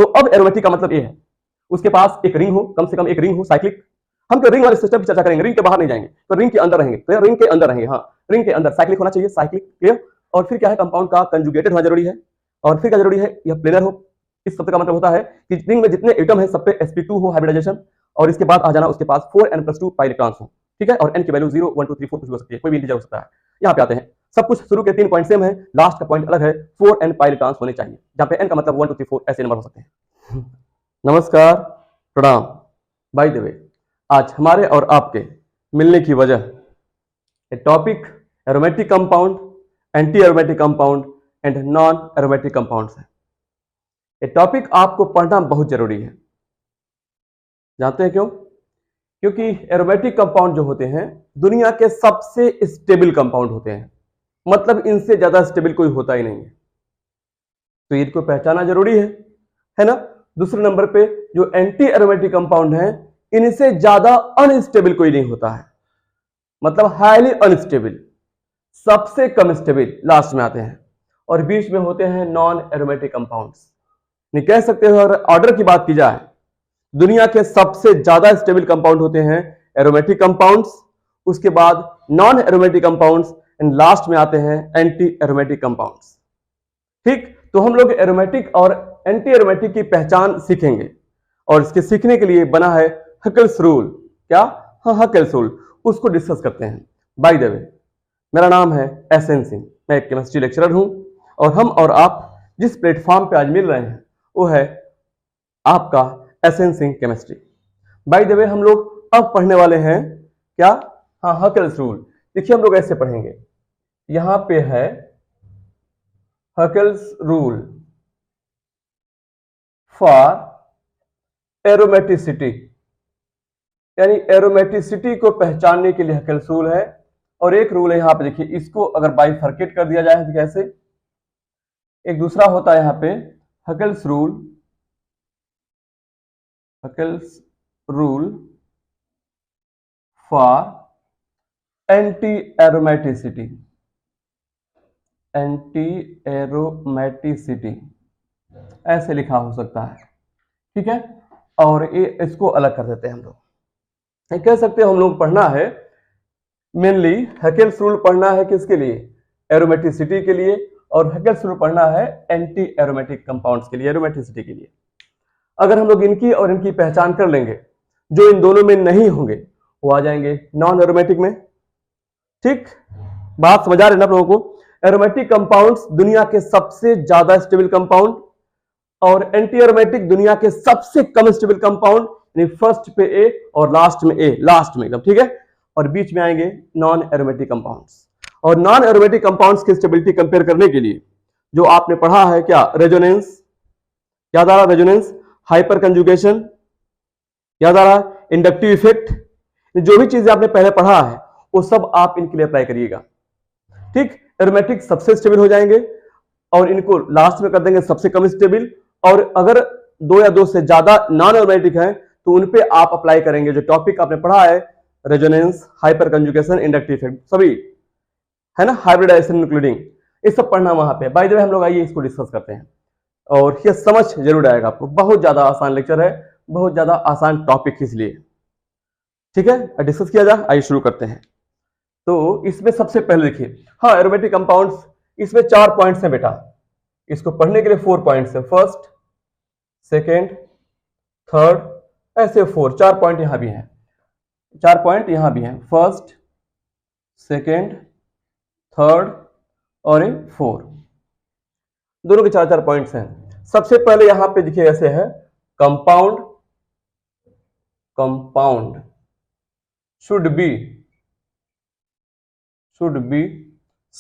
तो अब एरोमेटिक का मतलब ये है उसके पास एक रिंग हो, कम से कम एक रिंग हो साइक्लिक। हम तो रिंग वाले सिस्टम की चर्चा करेंगे, रिंग के बाहर नहीं जाएंगे, तो रिंग के अंदर रहेंगे, तो रिंग के अंदर रहेंगे। हाँ, रिंग के अंदर साइक्लिक होना चाहिए, साइक्लिक, क्लियर। और फिर क्या है, कंपाउंड का कंजुगेटेड होना जरूरी है। और फिर क्या जरूरी है, यह प्लेनर हो। इस शब्द का मतलब होता है कि रिंग में जितने एटम है सब पे sp2 हो हाइब्रिडाइजेशन, और इसके बाद आ जाना उसके पास 4n+2 पाई इलेक्ट्रॉन्स हो, ठीक है। और n की वैल्यू 0 1 2 3 4 कुछ भी हो सकती है, कोई भी इंटीजर हो सकता है। यहाँ पे आते हैं, सब कुछ शुरू के 3 पॉइंट सेम है, लास्ट का पॉइंट अलग है। 4n पाई इलेक्ट्रॉन्स होने चाहिए, जहां पे n का मतलब 1 2 3 4 ऐसे नंबर हो सकते हैं। नमस्कार, प्रणाम। बाय द वे, आज हमारे और आपके मिलने की वजह topic aromatic compound, anti aromatic compound and non aromatic compounds है। ये टॉपिक आपको पढ़ना बहुत जरूरी है। जानते हैं क्यों? क्योंकि एरोमेटिक कंपाउंड जो होते हैं दुनिया के सबसे स्टेबल कंपाउंड होते हैं, मतलब इनसे ज्यादा स्टेबल कोई होता ही नहीं है, तो इनको पहचाना जरूरी है ना। दूसरे नंबर पे जो एंटी एरोमेटिक कंपाउंड है इनसे ज्यादा अनस्टेबल कोई नहीं होता है, मतलब हाईली अनस्टेबल, सबसे कम स्टेबल लास्ट में आते हैं, और बीच में होते हैं नॉन एरोमेटिक कंपाउंड्स। नहीं कह सकते हो, अगर ऑर्डर की बात की जाए दुनिया के सबसे ज्यादा स्टेबल कंपाउंड होते हैं एरोमेटिक कंपाउंड्स, उसके बाद non aromatic compounds and last में आते हैं एंटी एरोमेटिक कंपाउंड्स। ठीक, तो हम लोग एरोमेटिक और एंटी एरोमेटिक की पहचान सीखेंगे, और इसके सीखने के लिए बना है हकेल्स रूल। क्या? हाँ, हकेल्स रूल, उसको डिस्कस करते हैं। बाय द वे, मेरा नाम है एसएन सिंह, मैं एक केमिस्ट्री लेक्चरर हूं, और हम और आप जिस प्लेटफॉर्म पे आज मिल रहे हैं वो है आपका SN Singh chemistry. By the way, हम लोग अब पढ़ने वाले हैं क्या? हाँ, हकेल्स रूल। देखिए हम लोग ऐसे पढ़ेंगे, यहां पे है हकेल्स रूल फॉर एरोमेटिसिटी, यानी एरोमेटिसिटी को पहचानने के लिए हकेल्स रूल है। और एक रूल है यहां पे, देखिए इसको अगर बाइफर्केट कर दिया जाए तो कैसे, एक दूसरा होता है यहां पे Huckel's rule, Huckel's rule for anti aromaticity, anti aromaticity ऐसे लिखा हो सकता है, ठीक है। और ये इसको अलग कर देते हैं हम लोग, कह सकते हैं हम लोग पढ़ना है मेनली हकेल्स रूल पढ़ना है किसके लिए? एरोमेटिसिटी के लिए, और हकेल्स रूल पढ़ना है एंटी एरोमेटिक कंपाउंड्स के लिए, एरोमेटिसिटी के लिए। अगर हम लोग इनकी और इनकी पहचान कर लेंगे, जो इन दोनों में नहीं होंगे वो आ जाएंगे नॉन एरोमेटिक में। ठीक, बात समझ आ रही है ना आप लोगों को? एरोमेटिक कंपाउंड्स दुनिया के सबसे ज्यादा स्टेबल कंपाउंड, और एंटी एरोमेटिक दुनिया के सबसे कम स्टेबल कंपाउंड, यानी फर्स्ट पे ए और लास्ट में ए, लास्ट में एकदम, ठीक है। और बीच में आएंगे नॉन एरोमेटिक कंपाउंड्स। और नॉन एरोमेटिक कंपाउंड्स की स्टेबिलिटी कंपेयर करने के लिए जो आपने पढ़ा है क्या? रेजोनेंस याद आ रहा? रेजोनेंस, हाइपर कंजुगेशन याद आ रहा? इंडक्टिव इफेक्ट, जो भी चीजें आपने पहले पढ़ा है वो सब आप इनके लिए अप्लाई करिएगा। ठीक, एरोमेटिक सबसे स्टेबल हो जाएंगे, और इनको लास्ट में कर देंगे सबसे कम स्टेबल, और अगर 2 या 2 से ज्यादा नॉन एरोमेटिक हैं तो उन पे आप अप्लाई करेंगे जो टॉपिक आपने पढ़ा है, resonance, hyper conjugation, inductive effect, सभी है ना, हाइब्रिडाइजेशन इंक्लूडिंग, ये सब पढ़ना वहां पे। बाय द वे, हम लोग आइए इसको डिस्कस करते हैं, और ये समझ जरूर आएगा आपको। बहुत ज्यादा आसान लेक्चर है, बहुत ज्यादा आसान टॉपिक इसलिए, ठीक है। डिस्कस किया जाए, आइए शुरू करते हैं। तो इसमें सबसे पहले देखिए, हाँ, एरोमेटिक कंपाउंड्स, इसमें 4 पॉइंट्स हैं बेटा, इसको पढ़ने के लिए 4 पॉइंट्स है, फर्स्ट, सेकेंड, थर्ड, ऐसे 4 पॉइंट यहां भी हैं, 4 पॉइंट यहां भी हैं, फर्स्ट, सेकेंड, थर्ड और 4, दोनों के 4 पॉइंट्स हैं। सबसे पहले यहां पे देखिए ऐसे है, compound, compound should be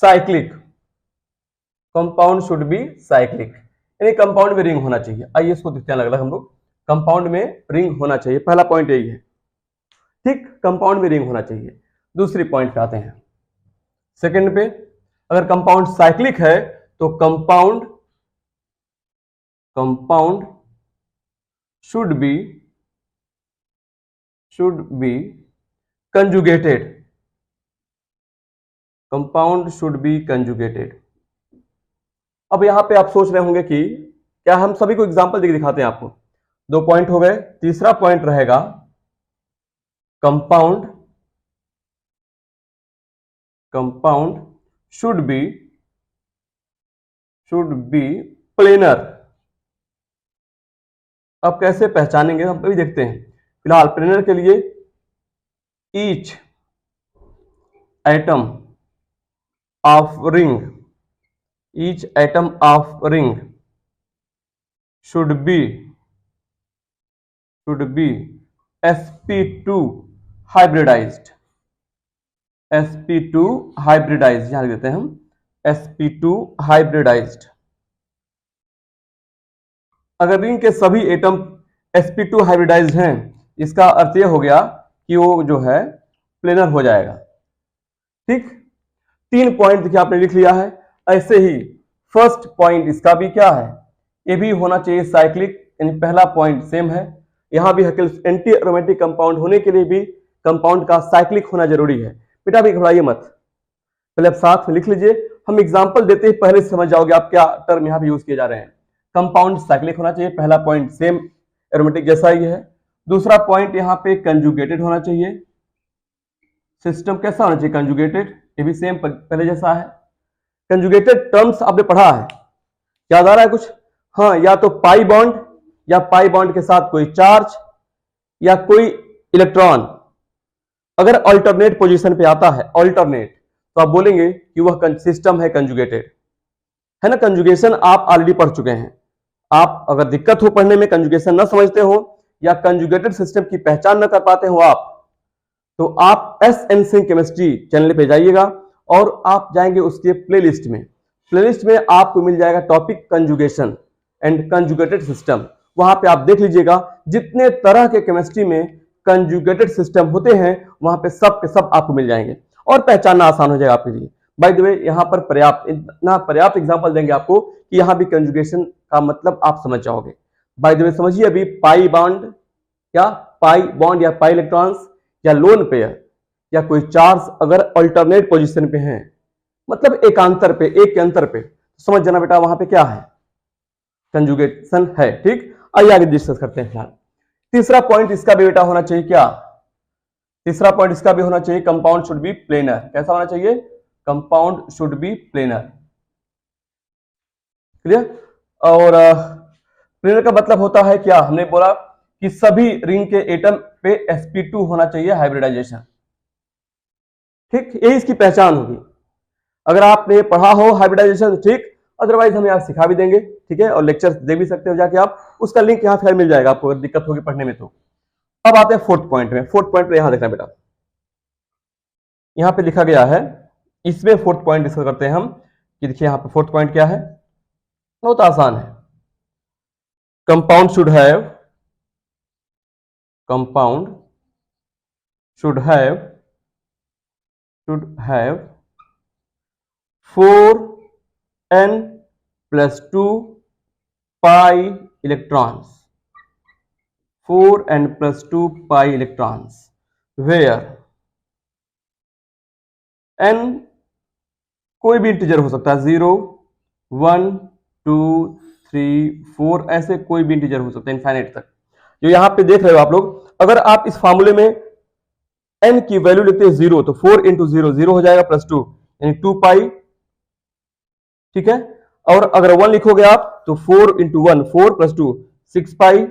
cyclic, compound should be cyclic, यानी कंपाउंड में रिंग होना चाहिए। आइए इसको देखते हैं अलग अलग हम लोग, कंपाउंड में रिंग होना चाहिए, पहला पॉइंट यही है। ठीक, कंपाउंड में रिंग होना चाहिए। दूसरी पॉइंट पे आते हैं, सेकंड पे, अगर कंपाउंड साइक्लिक है तो compound should be conjugated, compound should be conjugated. अब यहां पे आप सोच रहे होंगे कि क्या हम सभी को एग्जांपल देके दिखाते हैं आपको। 2 पॉइंट हो गए। तीसरा पॉइंट रहेगा कंपाउंड शुड बी प्लेनर। अब कैसे पहचानेंगे हम अभी देखते हैं। फिलहाल प्लेनर के लिए each atom of ring should be sp2 hybridized। यहां लिख देते हैं हम sp2 hybridized। अगर रिंग के सभी एटम sp2 हाइब्रिडाइज्ड हैं, इसका अर्थ यह हो गया कि वो जो है प्लेनर हो जाएगा। ठीक, 3 पॉइंट देखिए आपने लिख लिया है। ऐसे ही फर्स्ट पॉइंट इसका भी क्या है, ये भी होना चाहिए साइक्लिक, यानी पहला पॉइंट सेम है। यहां भी एंटी एरोमेटिक कंपाउंड होने के लिए भी कंपाउंड का साइक्लिक होना जरूरी है। बेटा भी घबराइए मत, पहले आप साथ में लिख लीजिए। हम एग्जांपल देते ही पहले समझ जाओगे आप क्या टर्म यहां भी यूज किए जा रहे हैं। कंपाउंड साइक्लिक होना चाहिए, पहला पॉइंट सेम एरोमेटिक जैसा ही है। दूसरा पॉइंट यहां पे कंजुगेटेड होना चाहिए। सिस्टम कैसा होना चाहिए, कंजुगेटेड, ये भी सेम पहले जैसा है। कंजुगेटेड टर्म्स आपने पढ़ा है, याद आ रहा है कुछ? हाँ, या तो पाई बॉन्ड या पाई बॉन्ड के साथ कोई चार्ज या कोई इलेक्ट्रॉन अगर अल्टरनेट पोजीशन पे आता है, अल्टरनेट, तो आप बोलेंगे कि वह सिस्टम है कंजुगेटेड, है ना। कंजुगेशन आप ऑलरेडी पढ़ चुके हैं। आप अगर दिक्कत हो पढ़ने में, कंजुगेशन ना समझते हो या कंजुगेटेड सिस्टम की पहचान न कर पाते हो आप, तो आप SN सिंह केमिस्ट्री चैनल पे जाइएगा और आप जाएंगे उसके प्लेलिस्ट में। प्लेलिस्ट में आपको मिल जाएगा topic conjugation and conjugated system. वहां पे आप देख लीजिएगा जितने तरह के केमिस्ट्री में कंजुगेटेड सिस्टम होते हैं, वहां पे सब के सब आपको मिल जाएंगे और पहचानना आसान हो जाएगा आपके लिए। बाय द वे, यहाँ पर पर्याप्त एग्जांपल देंगे आपको कि यहाँ भी कंजुगेशन का मतलब आप समझ जाओगे। बाय द वे समझिए, अभी पाई बॉन्ड या पाई इलेक्ट्रॉन्स या लोन पेयर या कोई चार्ज अगर अल्टरनेट पोजीशन पे हैं, मतलब एकांतर पे, एक के अंतर पे, समझ जाना बेटा वहां पे क्या है, कंजुगेशन है। ठीक, आइए आगे डिस्कस करते हैं। फिलहाल तीसरा पॉइंट इसका भी बेटा होना चाहिए क्या, तीसरा पॉइंट इसका भी होना चाहिए, कंपाउंड शुड बी प्लेनर। कैसा होना चाहिए, compound should be planar. Clear. और प्लेनर का मतलब होता है क्या, हमने बोला कि सभी रिंग के एटम पे sp2 होना चाहिए हाइब्रिडाइजेशन। ठीक, यही इसकी पहचान होगी। अगर आपने पढ़ा हो हाइब्रिडाइजेशन ठीक, अदरवाइज हम यहाँ सिखा भी देंगे, ठीक है, और लेक्चर दे भी सकते हो जाके आप, उसका लिंक यहाँ फिर मिल जाएगा आपको अगर दिक्कत होगी पढ़ने में तो। अब आते हैं फोर्थ पॉइंट में। फोर्थ पॉइंट में यहां देखना बेटा, यहां पे लिखा गया है, इसमें फोर्थ पॉइंट डिस्कस करते हैं हम कि देखिए यहां पे फोर्थ पॉइंट क्या है, बहुत आसान है। Compound should have 4n+2 pi electrons, 4n+2 pi electrons, where n कोई भी इंटीजर हो सकता है, 0, 1, 2, 3, 4, ऐसे कोई भी इंटीजर हो सकता है इनफाइनाइट तक। जो यहां पे देख रहे हो आप लोग, अगर आप इस फार्मूले में n की वैल्यू लिखते हैं 0, तो 4 × 0 0 हो जाएगा, +2 यानी 2 पाई। ठीक है, और अगर 1 लिखोगे आप तो 4 × 1 4 + 2 6 पाई।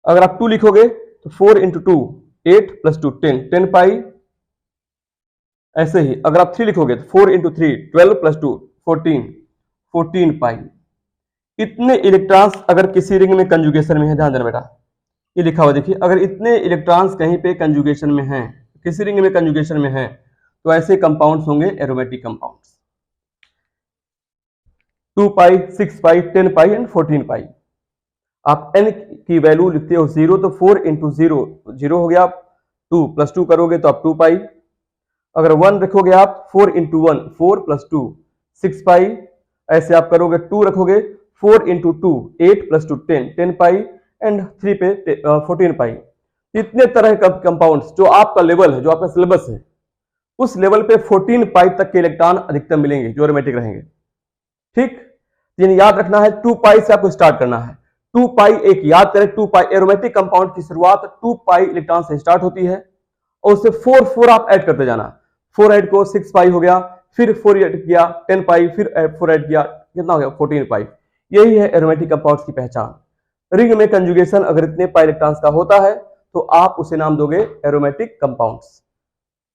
अगर आप 2 लिखोगे तो 4 × 2 8 + 2 10 10 पाई। ऐसे ही अगर आप 3 लिखोगे तो 4 × 3 12 + 2 14 पाई। इतने इलेक्ट्रॉन्स अगर किसी रिंग में कंजुगेशन में है, ध्यान देना बेटा, ये लिखा हुआ देखिए, अगर इतने इलेक्ट्रॉन्स कहीं पे कंजुगेशन में हैं, किसी रिंग में कंजुगेशन में हैं, तो ऐसे कंपाउंड्स होंगे aromatic compounds. 2 pi, 6 pi, 10 pi and 14 पाई। आप n की वैल्यू लिखते हो 0, तो 4 × 0 0 हो गया, 2 + 2 करोगे तो आप 2 पाई। अगर 1 रखोगे आप 4 × 1 4 + 2 6 पाई। ऐसे आप करोगे, 2 रखोगे 4 × 2 8 + 2 10 10 पाई एंड 3 पे 14 पाई। इतने तरह के कंपाउंड्स जो आपका लेवल है, जो आपका सिलेबस है, उस लेवल पे 14 पाई तक के इलेक्ट्रॉन अधिकतम मिलेंगे जो एरोमेटिक रहेंगे। ठीक, यानी याद रखना है 2 पाई से आपको स्टार्ट करना है। 2 पाई एक याद करें, 2 पाई एरोमेटिक कंपाउंड की शुरुआत 2 पाई इलेक्ट्रॉन से स्टार्ट होती है और उससे 4 आप ऐड करते जाना। 4 ऐड को 6 पाई हो गया, फिर 4 ऐड किया 10 पाई, फिर 4 ऐड किया कितना हो गया 14 पाई। यही है एरोमेटिक कंपाउंड्स की पहचान। रिंग में कंजुगेशन अगर इतने पाई इलेक्ट्रॉन्स का होता है तो आप उसे नाम दोगे एरोमेटिक कंपाउंड्स।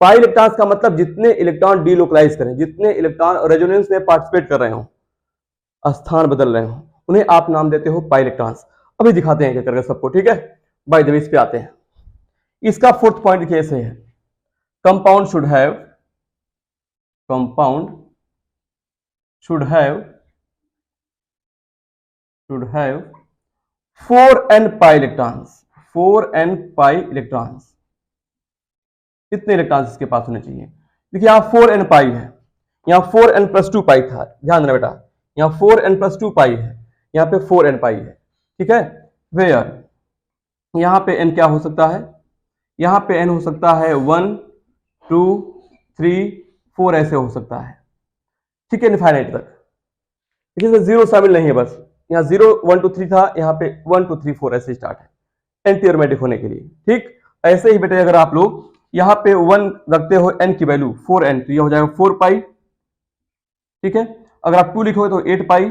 पाई इलेक्ट्रॉन्स का मतलब जितने इलेक्ट्रॉन डीलोकलाइज करें, जितने इलेक्ट्रॉन रेजोनेंस में पार्टिसिपेट कर रहे हो, स्थान बदल रहे हो, उन्हें आप नाम देते हो पाई इलेक्ट्रॉन्स। अभी दिखाते हैं क्या करके सबको, ठीक है। बाय द वे इस पे आते हैं। इसका 4th पॉइंट देखिए ऐसे है, compound should have 4n pi electrons. 4n pi electrons, कितने इलेक्ट्रॉन्स इसके पास होने चाहिए? देखिए यहां 4n पाई है, यहां 4n + 2 पाई था, ध्यान देना बेटा, यहां 4n + 2 पाई है, यहां पे 4n पाई है, ठीक है। वेयर यहां पे n क्या हो सकता है? यहां पे n हो सकता है 1 2 3 4 ऐसे हो सकता है, ठीक है, इनफाइनाइट तक। देखिए जीरो शामिल नहीं है, बस यहाँ 0 1 2 3 था, यहाँ पे 1 2 3 4 ऐसे स्टार्ट है एंटी एरोमेटिक होने के लिए, ठीक। ऐसे ही बेटे अगर आप लोग यहाँ पे 1 रखते हो n की वैल्यू 4n, तो ये हो जाएगा 4 पाई, ठीक है। अगर आप 2 लिखोगे तो 8 पाई,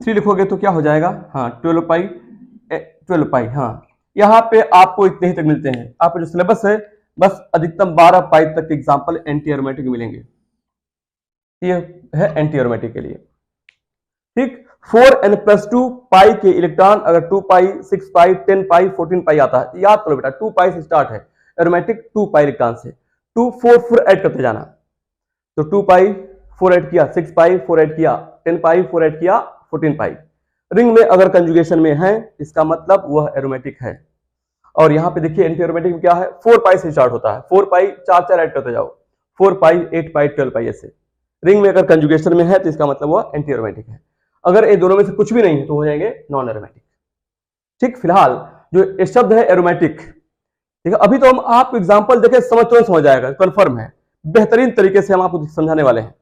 3 लिखोगे तो क्या हो जाएगा, हाँ 12 पाई, 12 पाई, हाँ। यहाँ पे आपको इतने ही तक मिलते हैं। आपका जो सिलेबस है बस अधिकतम 12 पाई तक के एग्जाम्पल एंटी एरोमेटिक मिलेंगे, ये है एंटी एरोमेटिक के लिए, ठीक। 4n + 2 पाई के इलेक्ट्रॉन अगर 2 पाई 6 पाई 10 पाई 14 पाई आता है, याद करो बेटा 2 पाई से स्टार्ट है एरोमेटिक, 2 पाई इलेक्ट्रॉन से 2 4 ऐड करते जाना। तो 2 पाई 4 ऐड किया, 6 पाई 4 ऐड किया, 10 पाई 4 ऐड किया, 14 पाई। रिंग में अगर कंजुगेशन में है इसका मतलब वह एरोमेटिक है। और यहां पे देखिए एंटी एरोमेटिक में क्या है, 4 पाई से स्टार्ट होता है, 4 पाई 4 ऐड करते जाओ, 4 पाई 8 पाई 12 पाई ऐसे। रिंग में अगर कंजुगेशन में है तो इसका मतलब वह एंटी एरोमेटिक है। अगर ये दोनों में से कुछ भी नहीं है तो हो जाएंगे नॉन एरोमेटिक, ठीक। फिलहाल जो ये शब्द है एरोमेटिक, ठीक है, अभी तो हम आपको एग्जांपल देखे समझ जाएगा, कंफर्म है, बेहतरीन तरीके से हम आपको समझाने वाले हैं,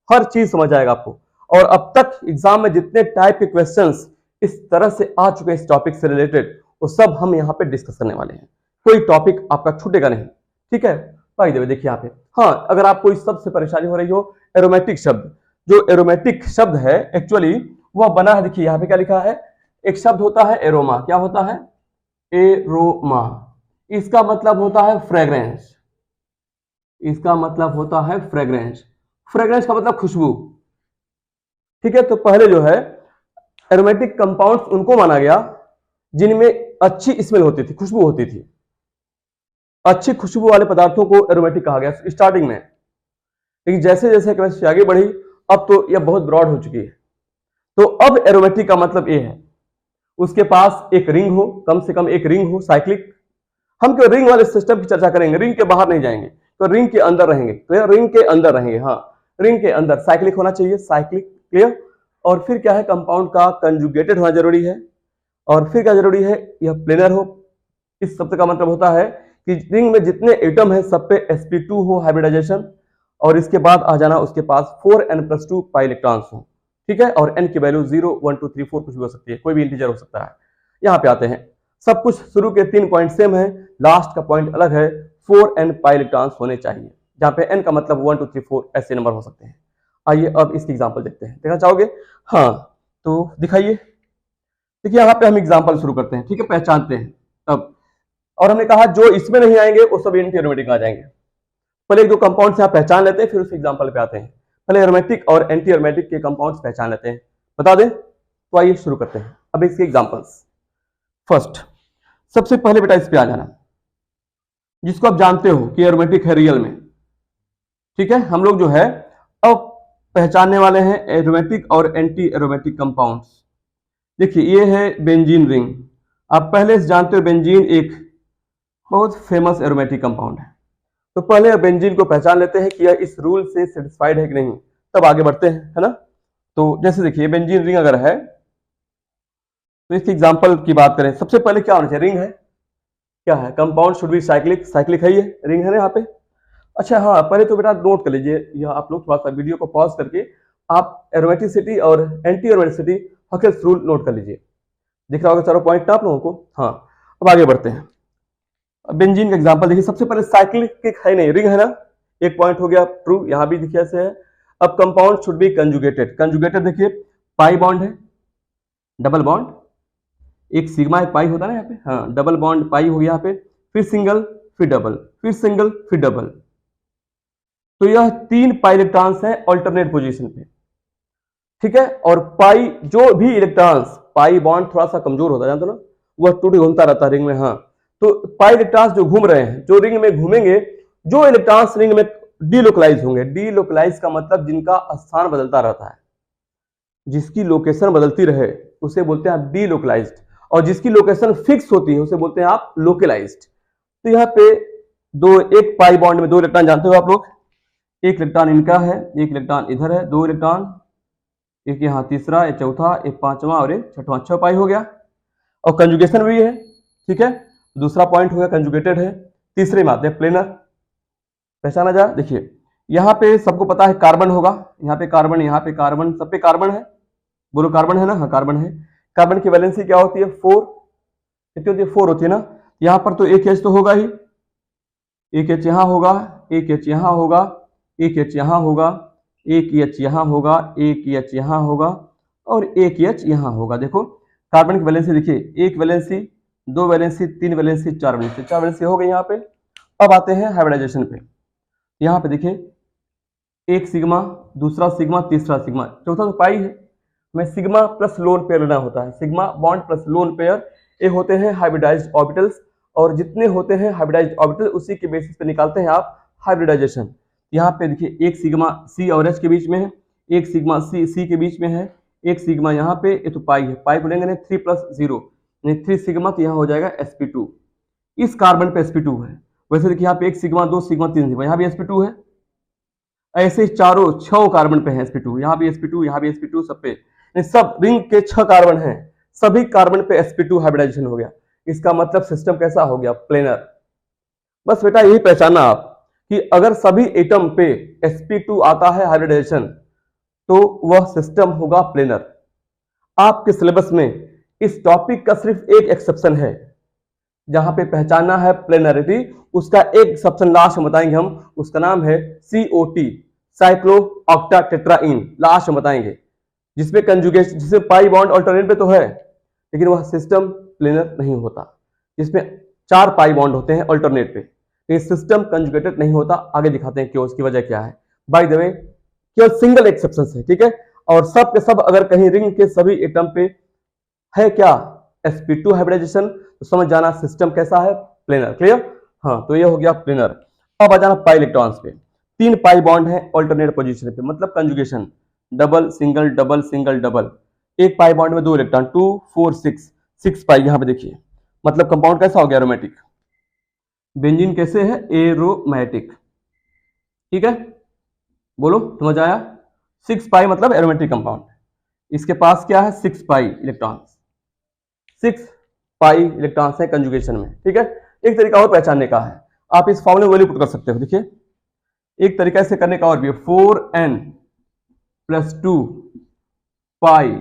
हर चीज समझ जाएगा आपको। और अब तक एग्जाम में जितने टाइप के क्वेश्चंस इस तरह से आ चुके हैं इस टॉपिक से रिलेटेड, वो सब हम यहाँ पे डिस्कस करने वाले हैं, कोई टॉपिक आपका छूटेगा नहीं, ठीक है। भाई देखिए यहाँ पे, हाँ अगर आपको इस सबसे परेशानी हो रही हो, एरोमेटिक शब्द, जो एरोमेटिक शब्द है एक्चुअली वह बना है, देखिए यहाँ पे क्या लिखा है, एक शब्द होता है एरोमा, क्या होता है, एरोमा, इसका मतलब होता है फ्रेग्रेंस, इसका मतलब होता है फ्रेग्रेंस, फ्रेग्रेंस का मतलब खुशबू, ठीक है। तो पहले जो है एरोमेटिक कंपाउंड्स उनको माना गया जिनमें अच्छी स्मेल होती थी, खुशबू होती थी, अच्छी खुशबू वाले पदार्थों को एरोमेटिक कहा गया स्टार्टिंग में। लेकिन जैसे जैसे केमिस्ट्री आगे बढ़ी अब तो यह बहुत ब्रॉड हो चुकी है। तो अब एरोमेटिक का मतलब ये है उसके पास एक रिंग हो, कम से कम एक रिंग हो साइक्लिक। हम क्यों रिंग वाले सिस्टम की चर्चा करेंगे, रिंग के बाहर नहीं जाएंगे, तो रिंग के अंदर रहेंगे, तो रिंग के अंदर रहेंगे, हाँ रिंग के अंदर साइक्लिक होना चाहिए, साइक्लिक, क्लियर। और फिर क्या है, कंपाउंड का कंजुगेटेड होना जरूरी है, और फिर क्या जरूरी है, यह प्लेनर हो। इस शब्द का मतलब होता है कि रिंग में जितने एटम है सब पे sp2 हो हाइब्रिडाइजेशन, और इसके बाद आ जाना उसके पास 4n + 2 पाई इलेक्ट्रॉन्स हो, ठीक है। और n की वैल्यू 0 1 2 3 4 कुछ भी हो सकती है, कोई भी इंटीजर हो सकता है। यहाँ पे आते हैं, सब कुछ शुरू के 3 पॉइंट सेम है, लास्ट का पॉइंट अलग है, 4n पाई इलेक्ट्रॉन्स होने चाहिए, जहां पे n का मतलब 1 2 3 4 ऐसे नंबर हो सकते हैं। आइए अब इसकी एग्जांपल देखते हैं, देखना चाहोगे? हाँ तो दिखाइए। देखिए यहाँ पे हम एग्जांपल शुरू करते हैं, ठीक है, पहचानते हैं अब। और हमने कहा जो इसमें नहीं आएंगे वो सब एंटी एरोमेटिक आ जाएंगे। पहले एक दो कंपाउंड्स यहाँ पहचान लेते हैं, फिर उस एग्जांपल पे आते हैं। पहले एरोमेटिक और एंटी एरोमेटिक के कंपाउंड्स पहचान लेते हैं, बता दें। तो आइए शुरू करते हैं अब इसके एग्जांपल्स। फर्स्ट, सबसे पहले बेटा इस पे आ जाना, जिसको आप जानते हो कि एरोमेटिक है रियल में, ठीक है। हम लोग जो है अब पहचानने वाले हैं एरोमेटिक और एंटी एरोमेटिक कंपाउंड्स। देखिए ये है बेंजीन रिंग, आप पहले से जानते हो बेंजीन एक बहुत फेमस एरोमेटिक कंपाउंड है। तो पहले बेंजीन को पहचान लेते हैं कि यह इस रूल से सेटिस्फाइड है कि नहीं, तब आगे बढ़ते हैं, है ना। तो जैसे देखिए बेंजीन रिंग अगर है तो इसके एग्जांपल की बात करें, सबसे पहले क्या होना चाहिए, रिंग है, क्या है, compound should be cyclic, cyclic है, ये रिंग है ना यहाँ पे। अच्छा हाँ, पहले तो बेटा नोट कर लीजिए, यह आप लोग थोड़ा सा वीडियो को पॉज करके आप एरोमेटिसिटी और एंटी एरोमेटिसिटी हकेल्स रूल नोट कर लीजिए। दिख रहा होगा चारों पॉइंट आप लोगों को। हाँ, अब आगे बढ़ते हैं। बेंजीन का एग्जांपल देखिए, सबसे पहले साइक्लिक है नहीं, रिंग है ना, एक पॉइंट हो गया ट्रू, यहां भी देखिए ऐसे है। अब compound should be conjugated. Conjugated देखिए, पाई बॉन्ड है, डबल बॉन्ड, एक सिग्मा एक पाई होता है ना यहाँ पे, हाँ डबल बॉन्ड पाई हो गया यहाँ पे, फिर सिंगल फिर डबल, फिर सिंगल फिर डबल। तो यह 3 पाई इलेक्ट्रॉन्स हैं अल्टरनेट पोजीशन पे, ठीक है। और पाई जो भी इलेक्ट्रॉन्स, पाई बॉन्ड थोड़ा सा कमजोर होता है जानते हो ना, वह टूट घूमता रहता है रिंग में। हाँ, तो पाई इलेक्ट्रॉन्स जो घूम रहे हैं, जो रिंग में घूमेंगे, जो इलेक्ट्रॉन्स रिंग में डीलोकलाइज होंगे, डीलोकलाइज का मतलब जिनका स्थान बदलता रहता है, जिसकी लोकेशन बदलती रहे उसे बोलते हैं आप डीलोकलाइज्ड, और जिसकी लोकेशन फिक्स होती है उसे बोलते हैं आप लोकलाइज्ड। तो यहाँ पे एक पाई बॉन्ड में 2 इलेक्ट्रॉन जानते हो आप लोग, एक इलेक्ट्रॉन इनका है, एक इलेक्ट्रॉन इधर है, 2 इलेक्ट्रॉन, एक यहाँ तीसरा, एक चौथा, एक पांचवा और एक छठवां, 6 पाई हो गया। और कंजुगेशन भी है, ठीक है, दूसरा पॉइंट हो गया कंजुगेटेड है। तीसरे में आते हैं प्लेनर, पहचाना जाए। देखिए यहाँ पे सबको पता है कार्बन होगा, यहाँ पे कार्बन, यहाँ पे कार्बन, सब पे कार्बन है, बोलो कार्बन है ना, हाँ कार्बन है। कार्बन की वैलेंसी क्या होती है 4, कितनी होती है 4 होती है ना। यहाँ पर तो एक एच तो होगा ही, एक एच यहाँ होगा, एक एच यहाँ होगा, एक एच यहाँ होगा, एक एच यहाँ होगा, एक एच यहाँ होगा और एक एच यहाँ होगा। देखो कार्बन की वैलेंसी देखिए, 1 valency, 2 valency, 3 valency, 4 valency, 4 valency हो गई यहाँ पे। अब आते हैं हाइब्रिडाइजेशन पे। यहाँ पे देखिए एक सिग्मा, दूसरा सिग्मा, तीसरा सिग्मा, चौथा तो पाई है। में सिग्मा प्लस लोन पेयर लेना होता है, sigma bond plus lone pair, ये होते हैं हाइब्रिडाइज्ड ऑर्बिटल्स। और जितने होते हैं हाइब्रिडाइज्ड ऑर्बिटल उसी के बेसिस पे निकालते हैं आप हाइब्रिडाइजेशन। यहाँ पे देखिए एक सिग्मा सी और एच के बीच में है, एक सिग्मा सी के बीच में है, एक सिग्मा यहाँ पे, ये तो पाई है, पाई को लेंगे 3 + 0 यानी 3 सिग्मा, तो यहाँ हो जाएगा sp2। इस कार्बन पे sp2 है। वैसे देखिए यहाँ पे 1 सिग्मा, 2 सिग्मा, 3 सिग्मा, यहाँ भी sp2 है। ऐसे चारों 6 कार्बन पे है sp2, यहाँ भी sp2, यहाँ भी sp2, सब पे, सब रिंग के 6 कार्बन हैं, सभी कार्बन पे sp2 हाइब्रिडाइजेशन हो गया। इसका मतलब सिस्टम कैसा हो गया, प्लेनर। बस बेटा यही पहचाना आप कि अगर सभी एटम पे sp2 आता है हाइब्रिडाइजेशन तो वह सिस्टम होगा प्लेनर। आपके सिलेबस में इस टॉपिक का सिर्फ एक एक्सेप्शन है, जहां पे पहचानना है प्लेनरिटी, उसका एक एक्सेप्शन लास्ट में बताएंगे हम, उसका नाम है COT, साइक्लो ऑक्टा टेट्राइन, लास्ट में बताएंगे, जिसमें कंजुगेशन, जिसमें पाई बॉन्ड अल्टरनेट पे तो है लेकिन वह सिस्टम प्लेनर नहीं होता, जिसमें 4 पाई बॉन्ड होते हैं अल्टरनेट पे, ये सिस्टम कंजुगेटेड नहीं होता। आगे दिखाते हैं क्यों, उसकी वजह क्या है। बाय द वे केवल सिंगल एक्सेप्शन है, ठीक है, और सब के सब अगर कहीं रिंग के सभी एटम पे है क्या sp2 हाइब्रिडाइजेशन, तो समझ जाना सिस्टम कैसा है, प्लेनर। क्लियर, हाँ, तो ये हो गया प्लेनर। अब आ जाना पाई इलेक्ट्रॉन्स पे। 3 पाई बॉन्ड है अल्टरनेट पोजीशन पे, मतलब conjugation, double single double single double. एक पाई बॉन्ड में 2 इलेक्ट्रॉन, 2 4 6 पाई। यहाँ पे देखिए मतलब कंपाउंड कैसा हो गया, एरोमेटिक। बेंजीन कैसे है, एरोमेटिक, ठीक है, बोलो समझ आया। 6 पाई मतलब एरोमेटिक कंपाउंड, इसके पास क्या है 6 पाई इलेक्ट्रॉन, 6 पाई इलेक्ट्रॉन्स है कंजुगेशन में, ठीक है। एक तरीका और पहचानने का है, आप इस फॉर्मूले में वैल्यू पुट कर सकते हो। देखिए एक तरीका से करने का और भी है, 4n + 2 पाई,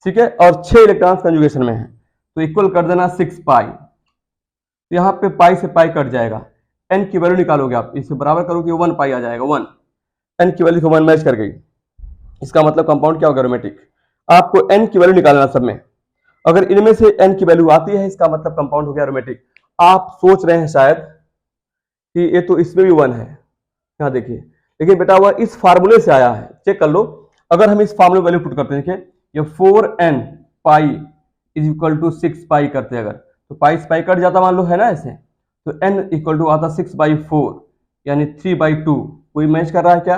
ठीक है, और 6 इलेक्ट्रॉन्स कंजुगेशन में है तो इक्वल कर देना 6 पाई। तो यहाँ पे पाई से पाई कट जाएगा, n की वैल्यू निकालोगे आप, इसे बराबर करोगे 1 पाई आ जाएगा, 1, n की वैल्यू को 1 मैच कर गई, इसका मतलब कंपाउंड क्या होगा, एरोमेटिक। आपको n की वैल्यू निकालना सब में, अगर इनमें से n की वैल्यू आती है इसका मतलब कंपाउंड हो गया एरोमेटिक। आप सोच रहे हैं शायद कि ये तो इसमें भी 1 है, यहाँ देखिए, लेकिन बेटा वह इस फार्मूले से आया है, चेक कर लो। अगर हम इस फार्मूले वैल्यू पुट करते हैं, देखिए ये 4n पाई = 6 पाई करते हैं, अगर तो पाई से पाई कट जाता मान लो, है ना ऐसे, तो n = आता 6/4 यानी 3/2। कोई मैच कर रहा है क्या,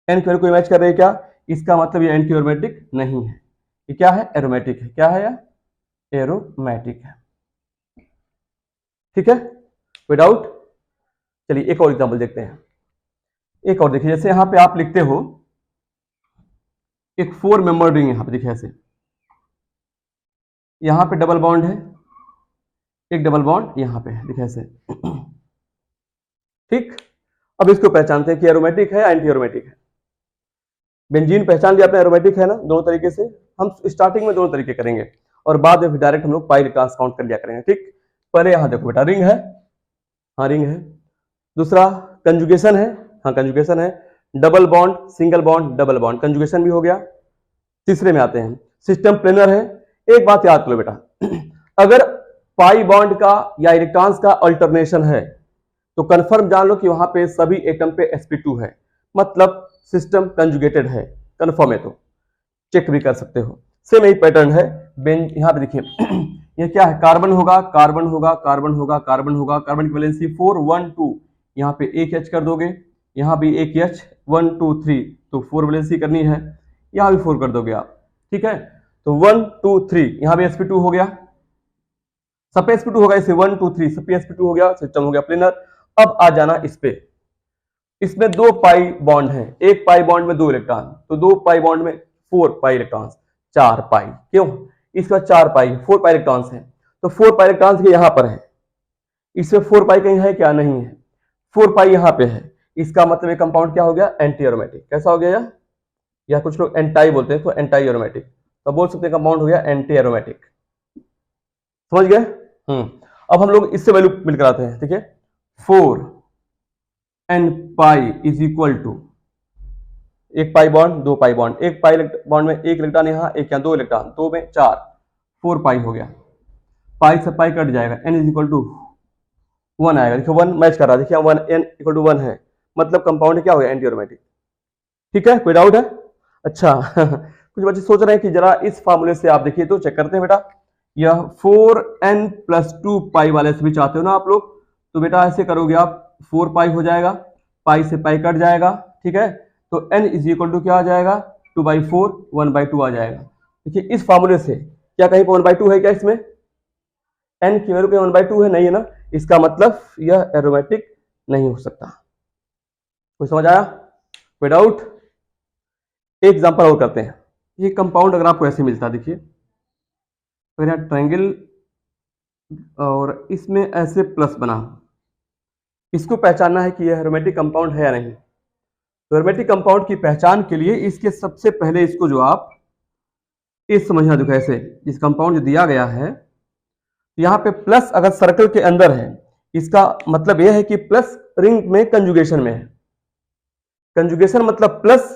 n की वैल्यू कोई मैच कर रही है क्या, इसका मतलब ये एंटी एरोमेटिक नहीं है, ये क्या है, एरोमेटिक है। क्या है यार, एरोमेटिक है, ठीक है, विदाउट। चलिए एक और एग्जांपल देखते हैं, एक और देखिए, जैसे यहां पे आप लिखते हो एक 4 मेंबर रिंग, यहां पे देखिए ऐसे, यहां पे डबल बॉन्ड है, एक डबल बॉन्ड यहां पे है, देखिए ऐसे, ठीक। अब इसको पहचानते हैं कि एरोमेटिक है या एंटी एरोमेटिक है। बेंजीन पहचान लिया आपने, एरोमेटिक है ना, दोनों तरीके से। हम स्टार्टिंग में दोनों तरीके करेंगे और बाद में फिर डायरेक्ट हम लोग पाई इलेक्ट्रॉन्स काउंट कर लिया करेंगे, ठीक। पहले यहां देखो बेटा, रिंग है, हाँ रिंग है। दूसरा कंजुगेशन है, हाँ कंजुगेशन है। Double bond, single bond, double bond, conjugation भी हो गया। तीसरे में आते हैं, सिस्टम प्लेनर है। एक बात याद करो बेटा, अगर पाई बॉन्ड का या इलेक्ट्रॉन्स का अल्टरनेशन है तो कंफर्म जान लो कि वहां पे सभी एटम पे sp2 है, मतलब सिस्टम कंजुगेटेड है, कंफर्म है। तो चेक भी कर सकते हो। सेम यही पैटर्न है। यहां पे देखिए ये क्या है, कार्बन होगा, कार्बन होगा, कार्बन होगा, कार्बन होगा, कार्बन की वैलेंसी 4 1 2, यहाँ पे एक H कर दोगे, यहाँ भी एक H 1 2 3, तो 4 वैलेंसी करनी है, यहाँ भी 4 कर दोगे आप, ठीक है। तो 1 2 3, यहाँ भी sp2 हो गया, सब पे sp2 होगा, इसे 1 2 3 सब पे sp2 हो गया, सिस्टम हो गया प्लेनर। अब आ जाना इस पे, इसमें 2 पाई बॉन्ड है, एक पाई बॉन्ड में 2 इलेक्ट्रॉन, तो 2 पाई बॉन्ड में 4 पाई इलेक्ट्रॉन, 4 पाई, क्यों, इसका 4 पाई, 4 पाई इलेक्ट्रॉन्स है, तो 4 पाई इलेक्ट्रॉन्स के यहां पर है, इसमें 4 पाई कहीं है क्या, नहीं है, 4 पाई यहां पे है, इसका मतलब ये कंपाउंड क्या हो गया, एंटी एरोमेटिक। कैसा हो गया, या कुछ लोग एंटाई बोलते हैं, तो एंटाई एरोमेटिक, तो बोल सकते हैं कंपाउंड हो गया एंटी एरोमेटिक। समझ गए। अब हम लोग इससे वैल्यू मिल कराते हैं, ठीक है। 4 n pi is equal to, एक पाई बॉन्ड, 2 पाई बॉन्ड, एक पाई बॉन्ड में एक इलेक्ट्रॉन यहां, एक यहां, 2 इलेक्ट्रॉन, 2 में 4, 4 पाई हो गया, पाई से पाई कट जाएगा, n इज इक्वल टू 1 आएगा। देखिए 1 मैच कर रहा है, देखिए 1 n इक्वल टू 1 है, मतलब कंपाउंड क्या हो गया, एंटी एरोमेटिक। ठीक है, कोई डाउट है। अच्छा कुछ बच्चे सोच रहे हैं कि जरा इस फार्मूले से आप देखिए, तो चेक करते हैं बेटा, यह 4n प्लस 2 पाई वाले से भी चाहते हो ना आप लोग, तो बेटा ऐसे करोगे आप, 4 पाई हो जाएगा, पाई से पाई कट जाएगा, ठीक है, तो n इज इक्वल टू क्या आ जाएगा, 2/4, 1/2 आ जाएगा। देखिए इस फार्मूले से क्या कहीं पर 1/2 है क्या, इसमें n की वैल्यू 1/2 है, नहीं है ना, इसका मतलब यह एरोमेटिक नहीं हो सकता। कोई समझ आया, कोई डाउट। एक एग्जांपल और करते हैं। ये कंपाउंड अगर आपको ऐसे मिलता है, देखिए तो यहाँ ट्रायंगल और इसमें ऐसे प्लस बना, इसको पहचानना है कि यह एरोमेटिक कंपाउंड है या नहीं। तो एरोमेटिक कंपाउंड की पहचान के लिए इसके सबसे पहले इसको जो आप इस समझना, देखो ऐसे इस कंपाउंड जो दिया गया है, यहाँ पे प्लस अगर सर्कल के अंदर है, इसका मतलब यह है कि प्लस रिंग में कंजुगेशन में है। कंजुगेशन मतलब प्लस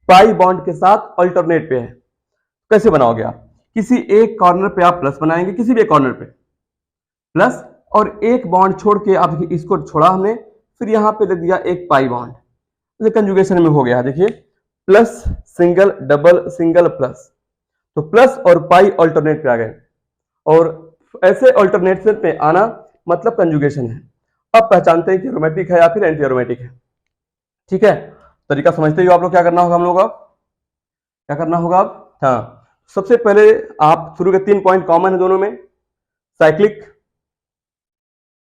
पाई बॉन्ड के साथ अल्टरनेट पे है। कैसे बनाओगे आप, किसी एक कॉर्नर पे आप प्लस बनाएंगे, किसी भी एक कॉर्नर पे प्लस, और एक बॉन्ड छोड़ के आप देखिए इसको छोड़ा हमने, फिर यहां पे लग दिया एक पाई बॉन्ड, तो कंजुगेशन में हो गया। देखिए plus single double single plus, तो प्लस और पाई अल्टरनेट पे आ गए, और ऐसे अल्टरनेट पे आना मतलब कंजुगेशन है। अब पहचानते हैं कि एरोमेटिक है या फिर एंटी एरोमेटिक है। ठीक है, तरीका समझते ही आप लोग, क्या करना होगा हम लोग, अब क्या करना होगा अब, हाँ सबसे पहले आप शुरू के 3 पॉइंट कॉमन है दोनों में, साइक्लिक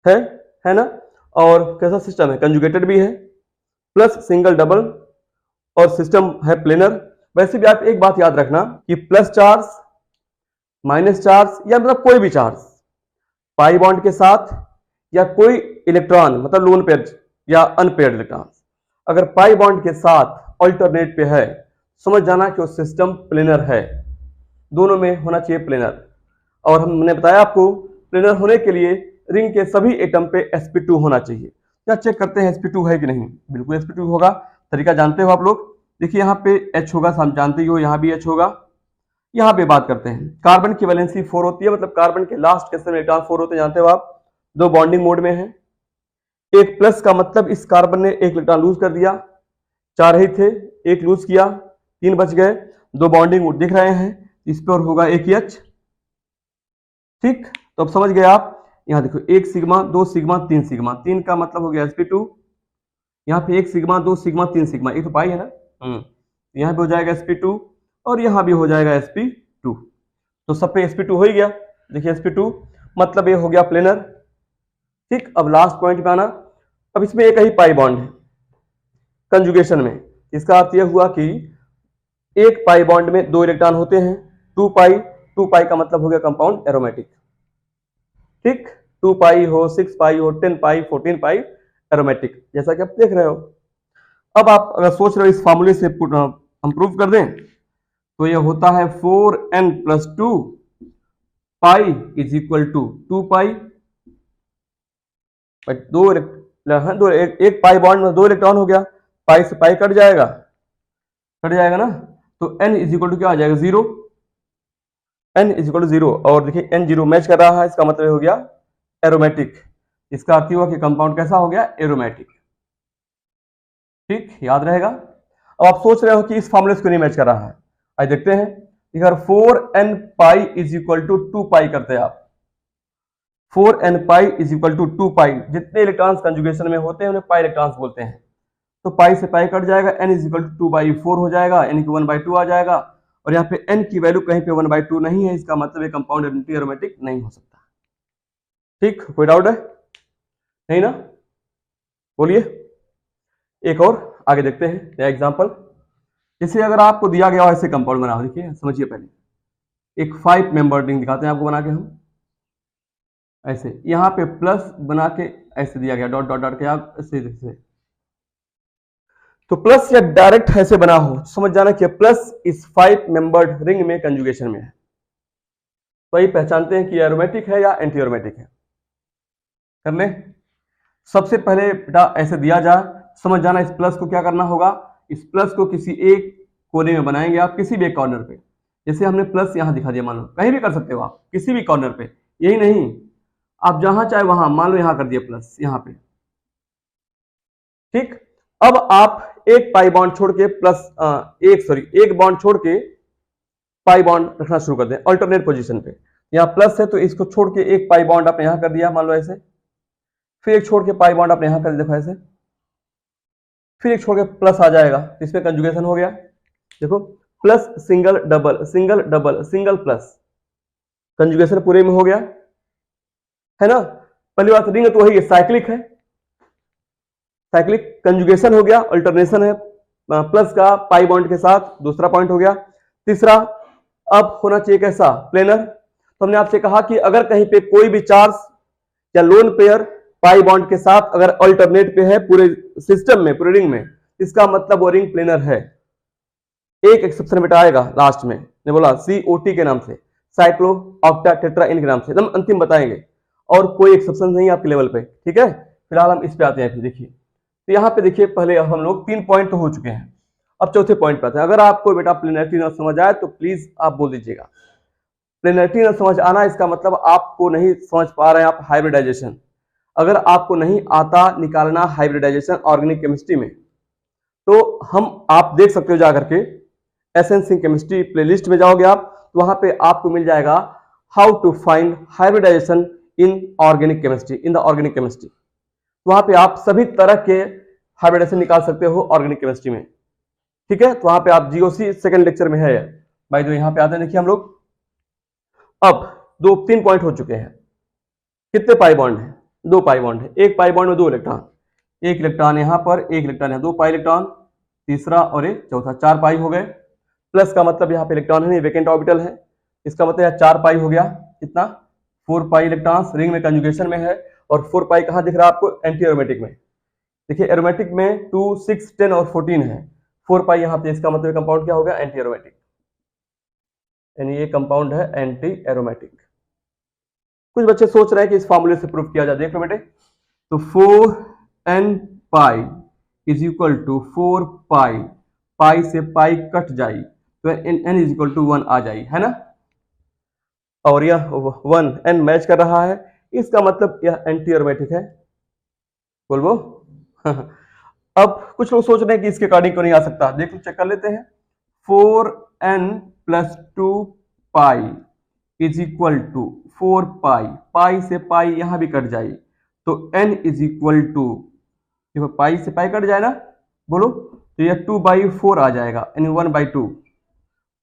है ना, और कैसा सिस्टम है, कंजुगेटेड भी है, प्लस सिंगल डबल, और सिस्टम है प्लेनर। वैसे भी आप एक बात याद रखना कि प्लस चार्ज, माइनस चार्ज, या मतलब कोई भी चार्ज पाई बॉन्ड के साथ, या कोई इलेक्ट्रॉन मतलब लोन पेयर या अनपेयर्ड इलेक्ट्रॉन अगर पाई बॉन्ड के साथ अल्टरनेट पे है, समझ जाना कि वो सिस्टम प्लेनर है। दोनों में होना चाहिए प्लेनर। और हमने बताया आपको प्लेनर होने के लिए रिंग के सभी एटम पे sp2 होना चाहिए। क्या चेक करते हैं sp2 है कि नहीं, बिल्कुल sp2 होगा। तरीका जानते हो आप लोग, देखिए यहाँ पे H होगा, हम जानते ही हो, यहाँ भी H होगा। यहाँ पे बात करते हैं, कार्बन की वैलेंसी 4 होती है, मतलब कार्बन के लास्ट केस में इलेक्ट्रॉन 4 होते हैं, जानते हो आप, 2 बॉन्डिंग मोड में है। एक प्लस का मतलब इस कार्बन ने एक इलेक्ट्रॉन लूज कर दिया, 4 ही थे, एक लूज किया, 3 बच गए, 2 बॉन्डिंग मोड दिख रहे हैं, इस पर होगा एक H। ठीक, तो अब समझ गए आप। यहाँ देखो 1 सिग्मा 2 सिग्मा 3 सिग्मा, 3 का मतलब हो गया sp2, यहाँ पे 1 सिग्मा 2 सिग्मा 3 सिग्मा, ये तो पाई है ना, यहाँ पे हो जाएगा sp2, और यहाँ भी हो जाएगा sp2, तो सब पे sp2 हो ही गया। देखिए sp2 मतलब ये हो गया प्लेनर। ठीक, अब लास्ट पॉइंट पे आना। अब इसमें एक ही पाई बॉन्ड है कंजुगेशन में, इसका अर्थ यह हुआ कि एक पाई बॉन्ड में 2 इलेक्ट्रॉन होते हैं, 2 पाई का मतलब हो गया कंपाउंड एरोमेटिक। ठीक, 2 पाई हो, 6 पाई हो, 10 पाई, 14 पाई एरोमेटिक, जैसा कि आप देख रहे हो। अब आप अगर सोच रहे हो इस फार्मूले से हम प्रूफ कर दें तो ये होता है 4n+2 pi is equal to 2 pi. एक पाई बॉन्ड में 2 इलेक्ट्रॉन हो गया, पाई से पाई कट जाएगा ना, तो n इज इक्वल टू क्या आ जाएगा 0, n इज इक्वल टू 0। और देखिए n 0 मैच कर रहा है, इसका मतलब हो गया एरोमेटिक। इसका अर्थ हुआ कि कंपाउंड कैसा हो गया, एरोमेटिक। ठीक, याद रहेगा। अब आप सोच रहे हो कि इस फॉर्मूले से क्यों नहीं मैच कर रहा है, आज देखते हैं। अगर 4n pi is equal to 2 pi करते हैं आप, 4n pi is equal to 2 pi, जितने इलेक्ट्रॉन्स कंजुगेशन में होते हैं उन्हें पाई इलेक्ट्रॉन्स बोलते हैं। तो पाई से पाई कट जाएगा, n इज इक्वल टू 2/4 हो जाएगा, n की 1/2 आ जाएगा। और यहाँ पे n की वैल्यू कहीं पे 1/2 नहीं है, इसका मतलब ये कंपाउंड एंटी एरोमेटिक नहीं हो सकता। ठीक, कोई डाउट है? नहीं ना, बोलिए। एक और आगे देखते हैं नया एग्जांपल। जैसे अगर आपको दिया गया हो ऐसे कंपाउंड बनाओ, देखिए समझिए। पहले एक 5 मेंबर रिंग दिखाते हैं आपको बना के हम, ऐसे यहाँ पे प्लस बना के ऐसे दिया गया, डॉट डॉट डॉट के आप ऐसे। तो प्लस या डायरेक्ट ऐसे बना हो, समझ जाना कि प्लस इस 5 मेंबर्ड रिंग में कंजुगेशन में है, तो ये पहचानते हैं कि एरोमेटिक है या एंटी एरोमेटिक है। कर ले। सबसे पहले बेटा ऐसे दिया जाए, समझ जाना इस प्लस को क्या करना होगा, इस प्लस को किसी एक कोने में बनाएंगे आप, किसी भी एक कॉर्नर पे। जैसे हमने प्लस यहां दिखा दिया, मान लो कहीं भी कर सकते हो आप, किसी भी कॉर्नर पे, यही नहीं आप जहां चाहे वहां, मान लो यहां कर दिया प्लस यहां पे। ठीक, अब आप एक पाई बॉन्ड छोड़ के एक बॉन्ड छोड़ के पाई बॉन्ड रखना शुरू कर दें अल्टरनेट पोजीशन पे। यहाँ प्लस है तो इसको छोड़ के एक पाई बॉन्ड आपने यहां कर दिया, मान लो ऐसे। फिर एक छोड़ के पाई बॉन्ड आपने यहां कर दिया, देखो ऐसे। फिर एक छोड़ के प्लस आ जाएगा, इसमें कंजुगेशन हो गया। देखो plus single double single double single plus, conjugation पूरे में हो गया है ना। पहली बात रिंग तो वही है, साइक्लिक है, साइक्लिक कंजुगेशन हो गया, अल्टरनेशन है प्लस का पाई बॉन्ड के साथ, दूसरा पॉइंट हो गया। तीसरा, अब होना चाहिए कैसा, प्लेनर। तो हमने आपसे कहा कि अगर कहीं पे कोई भी चार्ज या लोन पेयर पाई बॉन्ड के साथ अगर अल्टरनेट पे है पूरे सिस्टम में, पूरे रिंग में, इसका मतलब वो रिंग प्लेनर है। एक एक्सेप्शन बेटा आएगा लास्ट में, ने बोला COT के नाम से, साइक्लो ऑक्टा टेट्रा इन के नाम से, एकदम अंतिम बताएंगे। और कोई एक्सेप्शन नहीं आपके लेवल पे, ठीक है। फिलहाल हम इस पे आते हैं। फिर देखिए, तो यहाँ पे देखिए पहले हम लोग 3 पॉइंट तो हो चुके हैं, अब चौथे पॉइंट पे आते हैं। अगर आपको बेटा प्लेनरिटी न समझ आए तो प्लीज आप बोल दीजिएगा। प्लेनरिटी न समझ आना इसका मतलब आपको नहीं समझ पा रहे हैं आप हाइब्रिडाइजेशन। अगर आपको नहीं आता निकालना हाइब्रिडाइजेशन ऑर्गेनिक केमिस्ट्री में, तो आप देख सकते हो जाकर के एसएन सिंह केमिस्ट्री प्लेलिस्ट में जाओगे आप, तो वहां पे आपको मिल जाएगा how to find hybridisation in organic chemistry, in the organic chemistry. वहां पे आप सभी तरह के हाइब्रिडाइजेशन निकाल सकते हो ऑर्गेनिक केमिस्ट्री में, ठीक है। तो वहां पे आप जीओसी सेकंड लेक्चर में है भाई। तो यहाँ पे आते हैं, देखिए हम लोग अब 3 पॉइंट हो चुके हैं। कितने पाई बॉन्ड है, 2 पाई बॉन्ड है। एक पाई बॉन्ड में 2 इलेक्ट्रॉन, एक इलेक्ट्रॉन यहां पर, एक इलेक्ट्रॉन यहां, 2 पाई इलेक्ट्रॉन, तीसरा और एक चौथा, 4 पाई हो गए। प्लस का मतलब यहाँ पे इलेक्ट्रॉन है नहीं, वेकेंट ऑर्बिटल है, इसका मतलब यहाँ 4 पाई हो गया। कितना, 4 पाई इलेक्ट्रॉन्स रिंग में कंजुगेशन में है। और 4 पाई कहां दिख रहा है आपको, एंटी एरोमेटिक में। देखिए एरोमेटिक में 2, 6, 10 और 14 है, 4 पाई यहाँ पे, इसका मतलब कंपाउंड क्या होगा, एंटी एरोमेटिक, यानी ये कंपाउंड है एंटी एरोमेटिक। कुछ बच्चे सोच रहे हैं कि इस फॉर्मूले से प्रूफ किया जाए, देख लो बेटे। तो 4n pi is equal to 4 pi, pi से पाई कट जाई तो n इज इक्वल टू 1 आ जाई, है ना। और यह 1 n मैच कर रहा है, इसका मतलब यह एंटी एरोमेटिक है, बोलो। अब कुछ लोग सोच रहे हैं कि इसके अकॉर्डिंग क्यों नहीं आ सकता, देख लो, चेक कर लेते हैं। 4n+2 pi is equal to 4 pi, pi से पाई यहां भी कट जाए तो n इज इक्वल टू, देखो पाई से पाई कट जाए ना, बोलो, तो यह 2/4 आ जाएगा, यानी 1/2।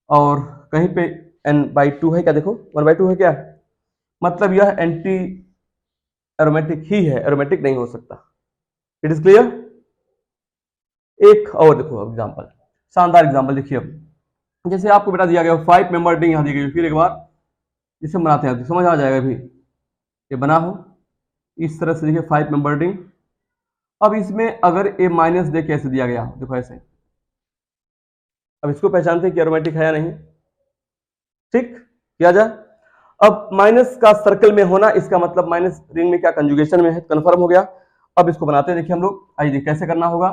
और कहीं पे n/2 है क्या, देखो 1/2 है क्या, मतलब यह एंटी एरोमेटिक ही है, एरोमेटिक नहीं हो सकता। It is clear. एक और देखो एग्जांपल, शानदार एग्जांपल देखिए। अब जैसे आपको बेटा दिया गया 5 मेंबर रिंग यहां दी गई, फिर एक बार जिसे बनाते हैं समझ आ जाएगा भी, ये बना हो इस तरह से, देखिए 5 मेंबर रिंग। अब इसमें अगर A- दे के ऐसे दिया गया, देखो ऐसे, अब इसको पहचानते हैं कि एरोमेटिक है या नहीं। ठीक, किया जाए। अब माइनस का सर्कल में होना, इसका मतलब माइनस रिंग में क्या कंजुगेशन में है, कंफर्म हो गया। अब इसको बनाते हैं, देखिए हम लोग, आइए कैसे करना होगा।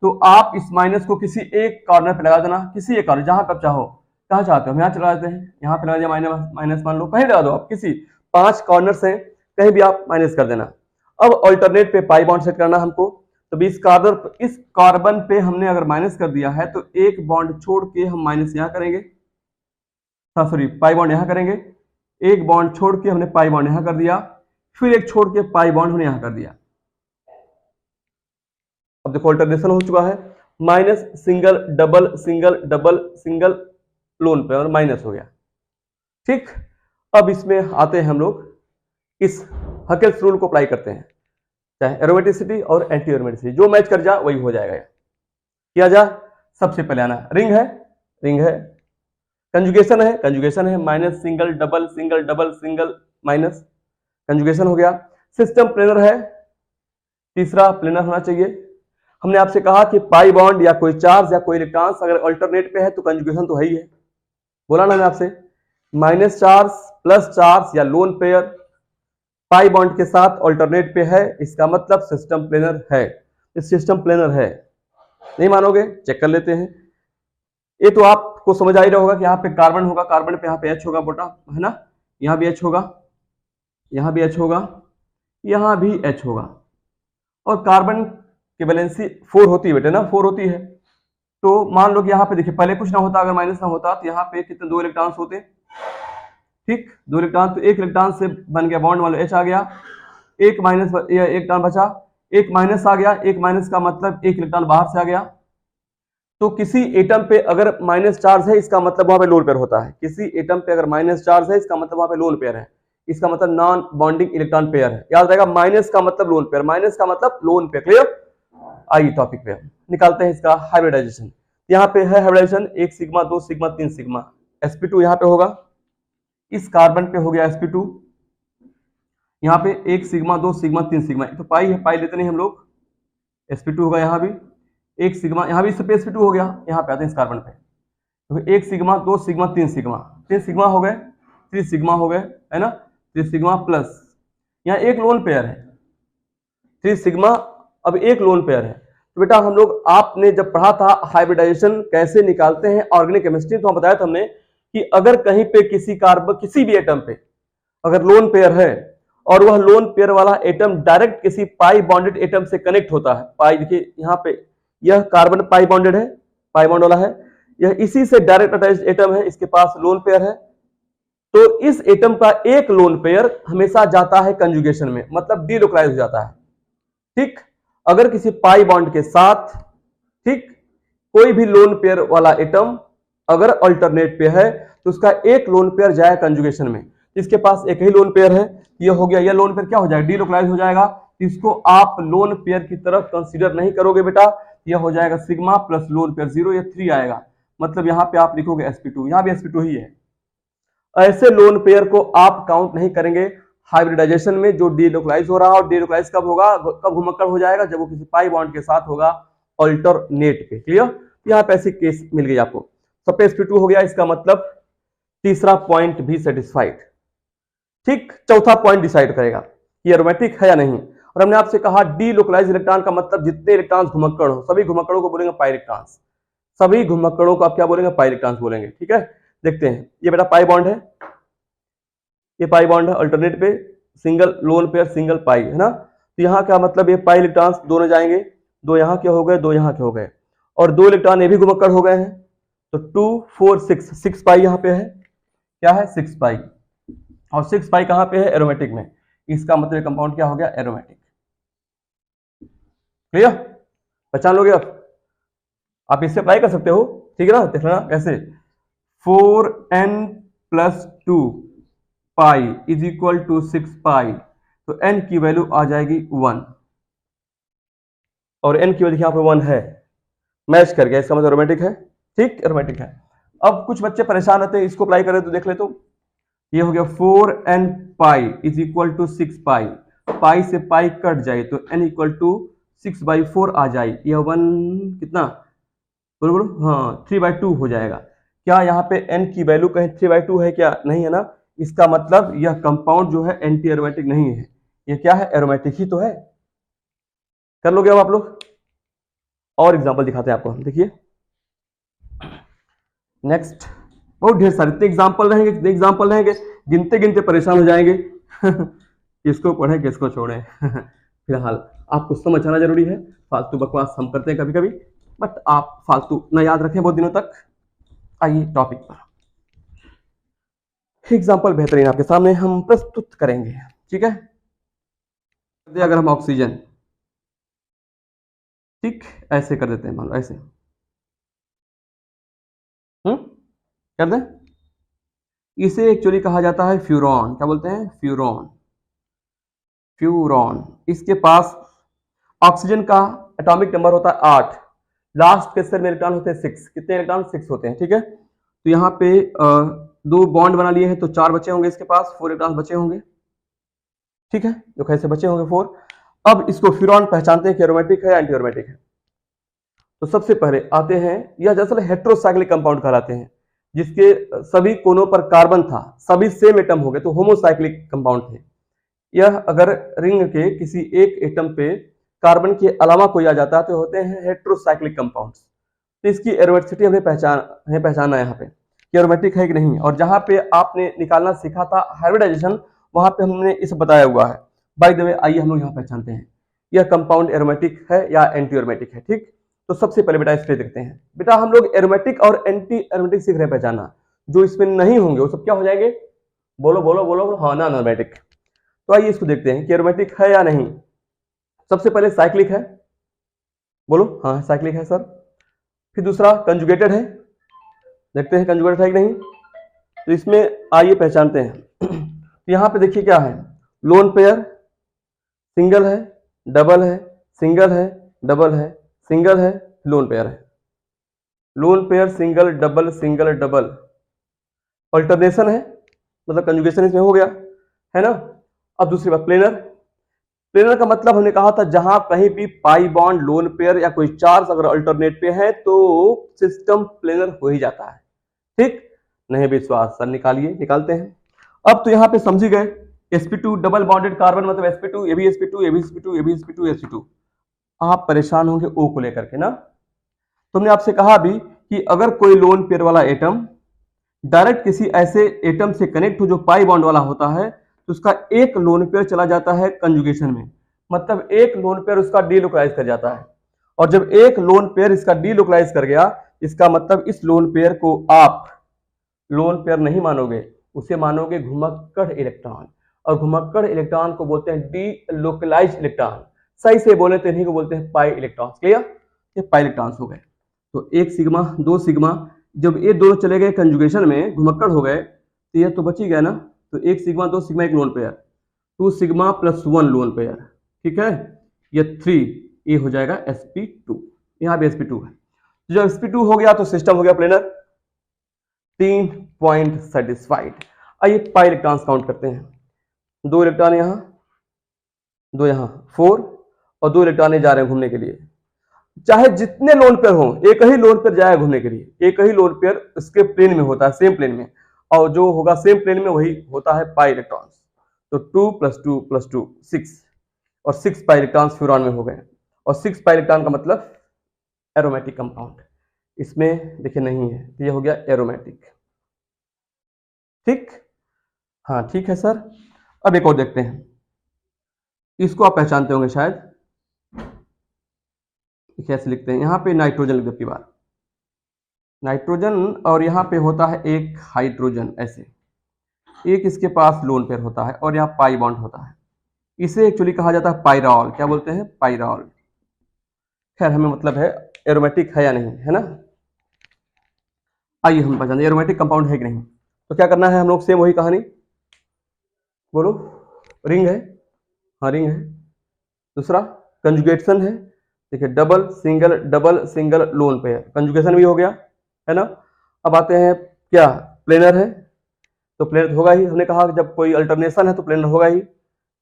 तो आप इस माइनस को किसी एक कॉर्नर पे लगा देना, किसी एक कॉर्नर, जहां पे आप चाहो। कहां चाहते हो, यहाँ चला देते हैं, यहाँ पे लगा दिया माइनस, माइनस मान लो कहीं लगा दो आप, किसी 5 कॉर्नर से कहीं भी आप माइनस कर देना। अब ऑल्टरनेट पे पाई बॉन्ड सेट करना हमको। तो इस कार्बन पे हमने अगर माइनस कर दिया है तो एक बॉन्ड छोड़ के हम माइनस यहाँ करेंगे, सॉरी पाई बॉन्ड यहाँ करेंगे। एक बॉन्ड छोड़ के हमने पाई बॉन्ड यहां कर दिया, फिर एक छोड़ के पाई बॉन्ड हमने यहां कर दिया। अब देखो अल्टरनेशन हो चुका है, minus single double single double single loan पे और माइनस हो गया। ठीक, अब इसमें आते हैं हम लोग, इस हकेल्स रूल को अप्लाई करते हैं, चाहे एरोमेटिसिटी और एंटी एरोमेटिसिटी जो मैच कर जाए वही हो जाएगा। किया जा, सबसे पहले आना रिंग है, रिंग है, कंजुगेशन है, कंजुगेशन है, minus single double single minus, conjugation हो गया। सिस्टम प्लेनर है, तीसरा प्लेनर होना चाहिए। हमने आपसे कहा कि पाई बॉन्ड या कोई चार्ज या कोई इलेक्ट्रॉन्स अगर अल्टरनेट पे है तो कंजुगेशन तो है ही है, बोला ना मैं आपसे। माइनस चार्ज प्लस चार्ज या लोन पेयर पाई बॉन्ड के साथ अल्टरनेट पे है, इसका मतलब सिस्टम प्लेनर है। इस सिस्टम प्लेनर है, नहीं मानोगे चेक कर लेते हैं। ये तो आपको समझ आ ही रहा होगा कि यहाँ पे कार्बन होगा, कार्बन पे यहाँ पे H होगा बोटा, है ना, यहाँ भी H होगा, यहाँ भी H होगा, यहाँ भी H होगा। और कार्बन की वैलेंसी 4 होती है बेटे ना, 4 होती है। तो मान लो कि यहाँ पे देखिए पहले कुछ ना होता, अगर माइनस ना होता तो यहाँ पे कितने 2 इलेक्ट्रॉन्स होते। ठीक, 2 इलेक्ट्रॉन, तो एक इलेक्ट्रॉन से बन गया बॉन्ड, मान लो H आ गया, एक माइनस, एक इलेक्ट्रॉन बचा, एक माइनस आ गया, एक माइनस का मतलब एक इलेक्ट्रॉन बाहर से आ गया। तो किसी एटम पे अगर माइनस चार्ज है इसका मतलब वहां पे लोन पेयर होता है, किसी एटम पे अगर माइनस चार्ज है इसका मतलब वहां पे लोन पेयर है, इसका मतलब नॉन बॉन्डिंग इलेक्ट्रॉन पेयर है। याद रहेगा, माइनस का मतलब लोन पेयर, माइनस का मतलब लोन पेयर। क्लियर, आइए टॉपिक पे निकालते हैं इसका हाइब्रिडाइजेशन। यहाँ पे है hybridisation, 1 sigma 2 sigma 3 sigma, sp2 यहाँ पे होगा, इस कार्बन पे हो गया sp2, यहाँ पे 1 सिग्मा 2 सिग्मा 3 सिग्मा, तो पाई है, पाई लेते नहीं हम लोग, sp2 होगा यहाँ भी 1 सिग्मा, यहाँ भी sp2 हो गया। यहाँ पे आते हैं इस कार्बन पे, तो 1 सिग्मा 2 सिग्मा 3 सिग्मा, 3 सिग्मा हो गए, 3 सिग्मा हो गए, है ना, 3 सिग्मा प्लस यहाँ एक लोन पेयर है 3 सिग्मा, अब एक लोन पेयर है। तो बेटा हम लोग, आपने जब पढ़ा था हाइब्रिडाइजेशन कैसे निकालते हैं ऑर्गेनिक केमिस्ट्री, तो हम बताया था हमने कि अगर कहीं पे किसी कार्बन, किसी भी एटम पे अगर लोन पेयर है और वह लोन पेयर वाला एटम डायरेक्ट किसी पाई बॉन्डेड एटम से कनेक्ट होता है, पाई देखिए यहाँ पे यह कार्बन पाई बॉन्डेड है, पाई बॉन्ड वाला है, यह इसी से डायरेक्ट अटैच्ड एटम है, इसके पास लोन पेयर है। तो इस एटम का एक लोन पेयर हमेशा जाता है कंजुगेशन में, मतलब डीलोकलाइज हो जाता है। ठीक, अगर किसी पाई बॉन्ड के साथ, ठीक, कोई भी लोन पेयर वाला एटम अगर अल्टरनेट पे है तो उसका एक लोन पेयर जाए कंजुगेशन में, इसके पास एक ही लोन पेयर है, ये हो गया, ये लोन पेयर क्या हो जाएगा, डीलोकलाइज हो जाएगा। इसको आप लोन पेयर की तरफ कंसीडर नहीं करोगे बेटा, यह हो जाएगा सिग्मा प्लस लोन पेयर 0, ये 3 आएगा, मतलब यहाँ पे आप लिखोगे sp2, यहाँ भी sp2 ही है। ऐसे लोन पेयर को आप काउंट नहीं करेंगे हाइब्रिडाइजेशन में, जो डीलोकलाइज हो रहा है। और डीलोकलाइज कब होगा, कब घुमक्कड़ हो जाएगा, जब वो किसी पाई बॉन्ड के साथ होगा अल्टरनेट पे। क्लियर, यहाँ पे ऐसी केस मिल गई आपको, सब पे sp2 हो गया, इसका मतलब तीसरा पॉइंट भी सेटिस्फाइड। ठीक, चौथा पॉइंट डिसाइड करेगा कि एरोमेटिक है या नहीं। और हमने आपसे कहा डीलोकलाइज इलेक्ट्रॉन का मतलब जितने इलेक्ट्रॉन्स घुमक्कड़ हो, सभी घुमक्कड़ों को बोलेंगे पाई इलेक्ट्रॉन्स, सभी घुमक्कड़ों को आप क्या बोलेंगे, पाई इलेक्ट्रॉन्स बोलेंगे। ठीक है, देखते हैं, ये बेटा पाई बॉन्ड है, ये पाई बॉन्ड है, अल्टरनेट पे सिंगल लोन पेयर सिंगल पाई, है ना। तो यहाँ क्या मतलब, ये पाई इलेक्ट्रॉन्स दोनों जाएंगे, 2 यहाँ के हो गए, 2 यहाँ के हो गए, और 2 इलेक्ट्रॉन ये भी घुमक्कड़ हो गए हैं, तो 2 4 6, 6 पाई यहाँ पे है, क्या है 6 पाई, और 6 पाई कहाँ पे है, एरोमेटिक में, इसका मतलब कंपाउंड क्या हो गया, एरोमेटिक। क्लियर, पहचान लोगे आप इससे अप्लाई कर सकते हो, ठीक है ना, देखना कैसे, 4n+2 pi is equal to 6 pi, तो n की वैल्यू आ जाएगी 1, और n की वैल्यू यहाँ पे 1 है, मैच कर गया, इसका मतलब एरोमेटिक है। ठीक, एरोमेटिक है। अब कुछ बच्चे परेशान रहते हैं, इसको अप्लाई करें तो देख ले, तो ये हो गया 4n pi is equal to 6 pi, pi से पाई कट जाए तो n इक्वल टू 6/4 आ जाए, यह 1 कितना बोलो बोलो, हाँ 3/2 हो जाएगा। क्या यहाँ पे n की वैल्यू कहीं 3/2 है क्या? नहीं है ना। इसका मतलब यह कंपाउंड जो है एंटी एरोमेटिक नहीं है, ये क्या है? एरोमेटिक ही तो है। कर लोगे अब आप लोग? और एग्जांपल दिखाते हैं आपको हम, देखिए नेक्स्ट। बहुत ढेर सारे इतने एग्जांपल रहेंगे, गिनते गिनते परेशान हो जाएंगे किसको पढ़ें किसको छोड़ें फिलहाल आपको समझ आना जरूरी है। फालतू बकवास हम करते हैं कभी कभी, बट आप फालतू न याद रखें बहुत दिनों तक। आइए टॉपिक पर, एग्जाम्पल बेहतरीन आपके सामने हम प्रस्तुत करेंगे, ठीक है। अगर हम ऑक्सीजन, ठीक ऐसे कर देते हैं, मान लो ऐसे, कर दें। इसे एक्चुअली कहा जाता है फ्यूरॉन। क्या बोलते हैं? फ्यूरॉन। फ्यूरॉन, इसके पास ऑक्सीजन का एटॉमिक नंबर होता है 8, लास्ट के सेल में इलेक्ट्रॉन होते हैं 6। कितने इलेक्ट्रॉन? 6 होते हैं, ठीक है। तो यहाँ पे 2 बॉन्ड बना लिए हैं तो 4 बचे होंगे, इसके पास 4 इलेक्ट्रॉन बचे होंगे, ठीक है। तो कैसे बचे होंगे 4? अब इसको फ्यूरॉन पहचानते हैं कि एरोमेटिक है या एंटी एरोमेटिक है। तो सबसे पहले आते हैं, यह दरअसल हेट्रोसाइक्लिक कंपाउंड कहलाते हैं, जिसके सभी कोनों पर कार्बन था, सभी सेम एटम हो गए तो होमोसाइक्लिक कंपाउंड थे। यह अगर रिंग के किसी एक एटम पे कार्बन के अलावा कोई आ जाता है तो होते हैं हेट्रोसाइक्लिक कंपाउंड्स। तो इसकी एरोमेटिसिटी हमें पहचानना है यहाँ पे कि एरोमेटिक है कि नहीं। और जहाँ पे आपने निकालना सीखा था हाइब्रिडाइजेशन, वहां पे हमने इसे बताया हुआ है। बाय द वे आइए हम लोग यहाँ पहचानते हैं यह कंपाउंड एरोमेटिक है या एंटी एरोमेटिक है, ठीक। तो सबसे पहले बेटा इसलिए देखते हैं, बेटा हम लोग एरोमेटिक और एंटी एरोमेटिक सीख रहे हैं पहचानना। जो इसमें नहीं होंगे वो सब क्या हो जाएंगे? बोलो बोलो बोलो, हाँ ना एरोमेटिक। तो आइए इसको देखते हैं कि एरोमेटिक है या नहीं। सबसे पहले साइक्लिक है, बोलो हाँ साइक्लिक है सर। फिर दूसरा कंजुगेटेड है, देखते हैं कंजुगेटेड है कि नहीं। तो इसमें आइए पहचानते हैं तो यहाँ पे देखिए क्या है, लोन पेयर, सिंगल है, डबल है, सिंगल है, डबल है, सिंगल है, लोन पेयर है। Lone pair, single, double, single, double. Alternation है, मतलब कंजुगेशन इसमें हो गया, है ना। अब दूसरी बात प्लेनर। प्लेनर का मतलब हमने कहा था जहां कहीं भी पाई बॉन्ड, लोन पेयर या कोई चार्ज अगर अल्टरनेट पे है तो सिस्टम प्लेनर हो ही जाता है, ठीक। नहीं विश्वास सर निकालिए, निकालते हैं। अब तो यहाँ पे समझ गए, sp2 डबल बॉन्डेड कार्बन मतलब sp2, ये भी sp2, ये भी sp2, ये भी sp2, sp2। आप परेशान होंगे O को लेकर के ना। तुमने आपसे कहा भी कि अगर कोई लोन पेयर वाला एटम डायरेक्ट किसी ऐसे एटम से कनेक्ट हो जो पाई बॉन्ड वाला होता है तो उसका एक लोन पेयर चला जाता है कंजुगेशन में, मतलब एक लोन पेयर उसका डीलोकलाइज कर जाता है। और जब एक लोन पेयर इसका डीलोकलाइज कर गया, इसका मतलब इस लोन पेयर को आप लोन पेयर नहीं मानोगे, उसे मानोगे घुमक्कड़ इलेक्ट्रॉन। और घुमक्कड़ इलेक्ट्रॉन को बोलते हैं डीलोकलाइज इलेक्ट्रॉन। सही से बोले तो इन्हीं को बोलते हैं पाई इलेक्ट्रॉन्स। क्लियर? ये पाई इलेक्ट्रॉन्स हो गए। तो 1 सिग्मा 2 सिग्मा, जब ये दोनों चले गए कंजुगेशन में, घुमक्कड़ हो गए, तो ये तो बच ही गया ना। तो 1 सिग्मा 2 सिग्मा एक lone pair, 2 sigma plus 1 lone pair, ठीक है। ये 3, ये हो जाएगा sp2। यहाँ पे sp2 है। जब sp2 हो गया तो सिस्टम हो गया प्लेनर। 3 point satisfied. आइए पाई इलेक्ट्रॉन्स काउंट करते हैं। 2 इलेक्ट्रॉन यहाँ, 2 यहाँ, 4, और 2 इलेक्ट्रॉन जा रहे हैं घूमने के लिए। चाहे जितने लोन पेयर हो, एक ही लोन पेयर जाएगा घूमने के लिए, एक ही लोन पेयर इसके प्लेन में होता है, सेम प्लेन में, और जो होगा सेम प्लेन में वही होता है पाई इलेक्ट्रॉन्स। तो 2 + 2 + 2 6, और 6 पाई इलेक्ट्रॉन्स फ्यूरॉन में हो गए। और 6 पाई इलेक्ट्रॉन का मतलब एरोमेटिक कंपाउंड। इसमें देखिए नहीं है, तो ये हो गया एरोमेटिक, ठीक। हाँ ठीक है सर। अब एक और देखते हैं, इसको आप पहचानते होंगे शायद, कैसे लिखते हैं। यहाँ पे नाइट्रोजन लिख दो की बार, नाइट्रोजन, और यहाँ पे होता है एक हाइड्रोजन, ऐसे एक इसके पास लोन पेयर होता है और यहाँ पाई बॉन्ड होता है। इसे एक्चुअली कहा जाता है पाइरॉल। क्या बोलते हैं? पाइरॉल। खैर हमें मतलब है एरोमेटिक है या नहीं, है ना। आइए हम पहचानते एरोमेटिक कंपाउंड है कि नहीं। तो क्या करना है हम लोग, सेम वही कहानी, बोलो। रिंग है, हाँ रिंग है। दूसरा कंजुगेशन है, देखिए double single lone pair, conjugation भी हो गया, है ना। अब आते हैं क्या, प्लेनर है, तो प्लेनर होगा ही। हमने कहा कि जब कोई अल्टरनेशन है तो प्लेनर होगा ही।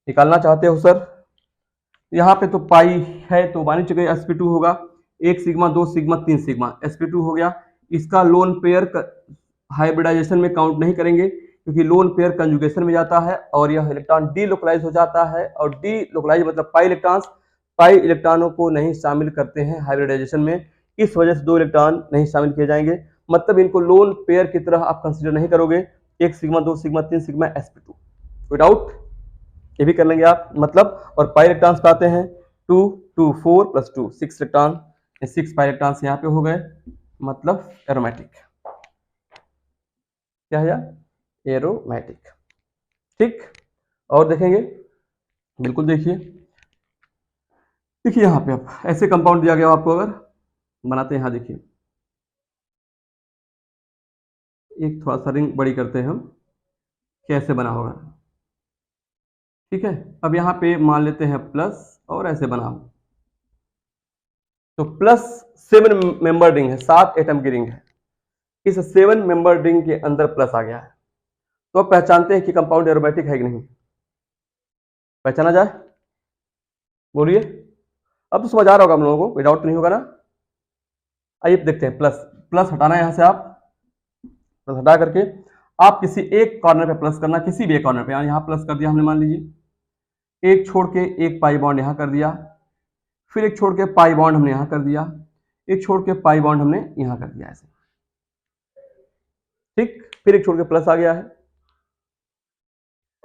निकालना चाहते हो सर, यहाँ पे तो पाई है तो मान ही चुके sp2 होगा, 1 सिग्मा 2 सिग्मा 3 सिग्मा, sp2 हो गया। इसका लोन पेयर हाइब्रिडाइजेशन में काउंट नहीं करेंगे क्योंकि लोन पेयर कंजुगेशन में जाता है और यह इलेक्ट्रॉन डीलोकलाइज हो जाता है, और डीलोकलाइज मतलब पाई इलेक्ट्रॉनों को नहीं शामिल करते हैं हाइब्रिडाइजेशन में, इस वजह से 2 इलेक्ट्रॉन नहीं शामिल किए जाएंगे। मतलब इनको लोन पेयर की तरह आप कंसीडर नहीं करोगे। 1 sigma 2 sigma 3 sigma sp2 without, ये भी कर लेंगे आप मतलब। और पाई इलेक्ट्रॉन्स पाते हैं 2 2 4 प्लस 2 6 इलेक्ट्रॉन, 6 पाई इलेक्ट्रॉन्स यहाँ पे हो गए, मतलब एरोमेटिक। क्या है यार? एरोमेटिक। ठीक, और देखेंगे, बिल्कुल देखिए, देखिए यहाँ पे अब ऐसे कंपाउंड दिया गया आपको, अगर बनाते हैं, यहाँ देखिए एक थोड़ा सा रिंग बड़ी करते हैं हम, कैसे बना होगा। ठीक है, अब यहाँ पे मान लेते हैं प्लस, और ऐसे बना हो तो प्लस 7 मेंबर रिंग है, 7 एटम की रिंग है। इस 7 मेंबर रिंग के अंदर प्लस आ गया है, तो अब पहचानते हैं कि कंपाउंड एरोमेटिक है कि नहीं। पहचाना जाए, बोलिए। अब तो समझ आ रहा होगा हम लोगों को, विदाउट नहीं होगा ना। आइए देखते हैं, प्लस प्लस हटाना है यहाँ से, आप प्लस हटा करके आप किसी एक कॉर्नर पे प्लस करना, किसी भी एक कॉर्नर पे। यहाँ प्लस कर दिया हमने, मान लीजिए एक छोड़ के एक पाई बॉन्ड यहाँ कर दिया, फिर एक छोड़ के पाई बॉन्ड हमने यहाँ कर दिया, एक छोड़ के पाई बॉन्ड हमने यहाँ कर दिया, ऐसे। ठीक, फिर एक छोड़ के प्लस आ गया है।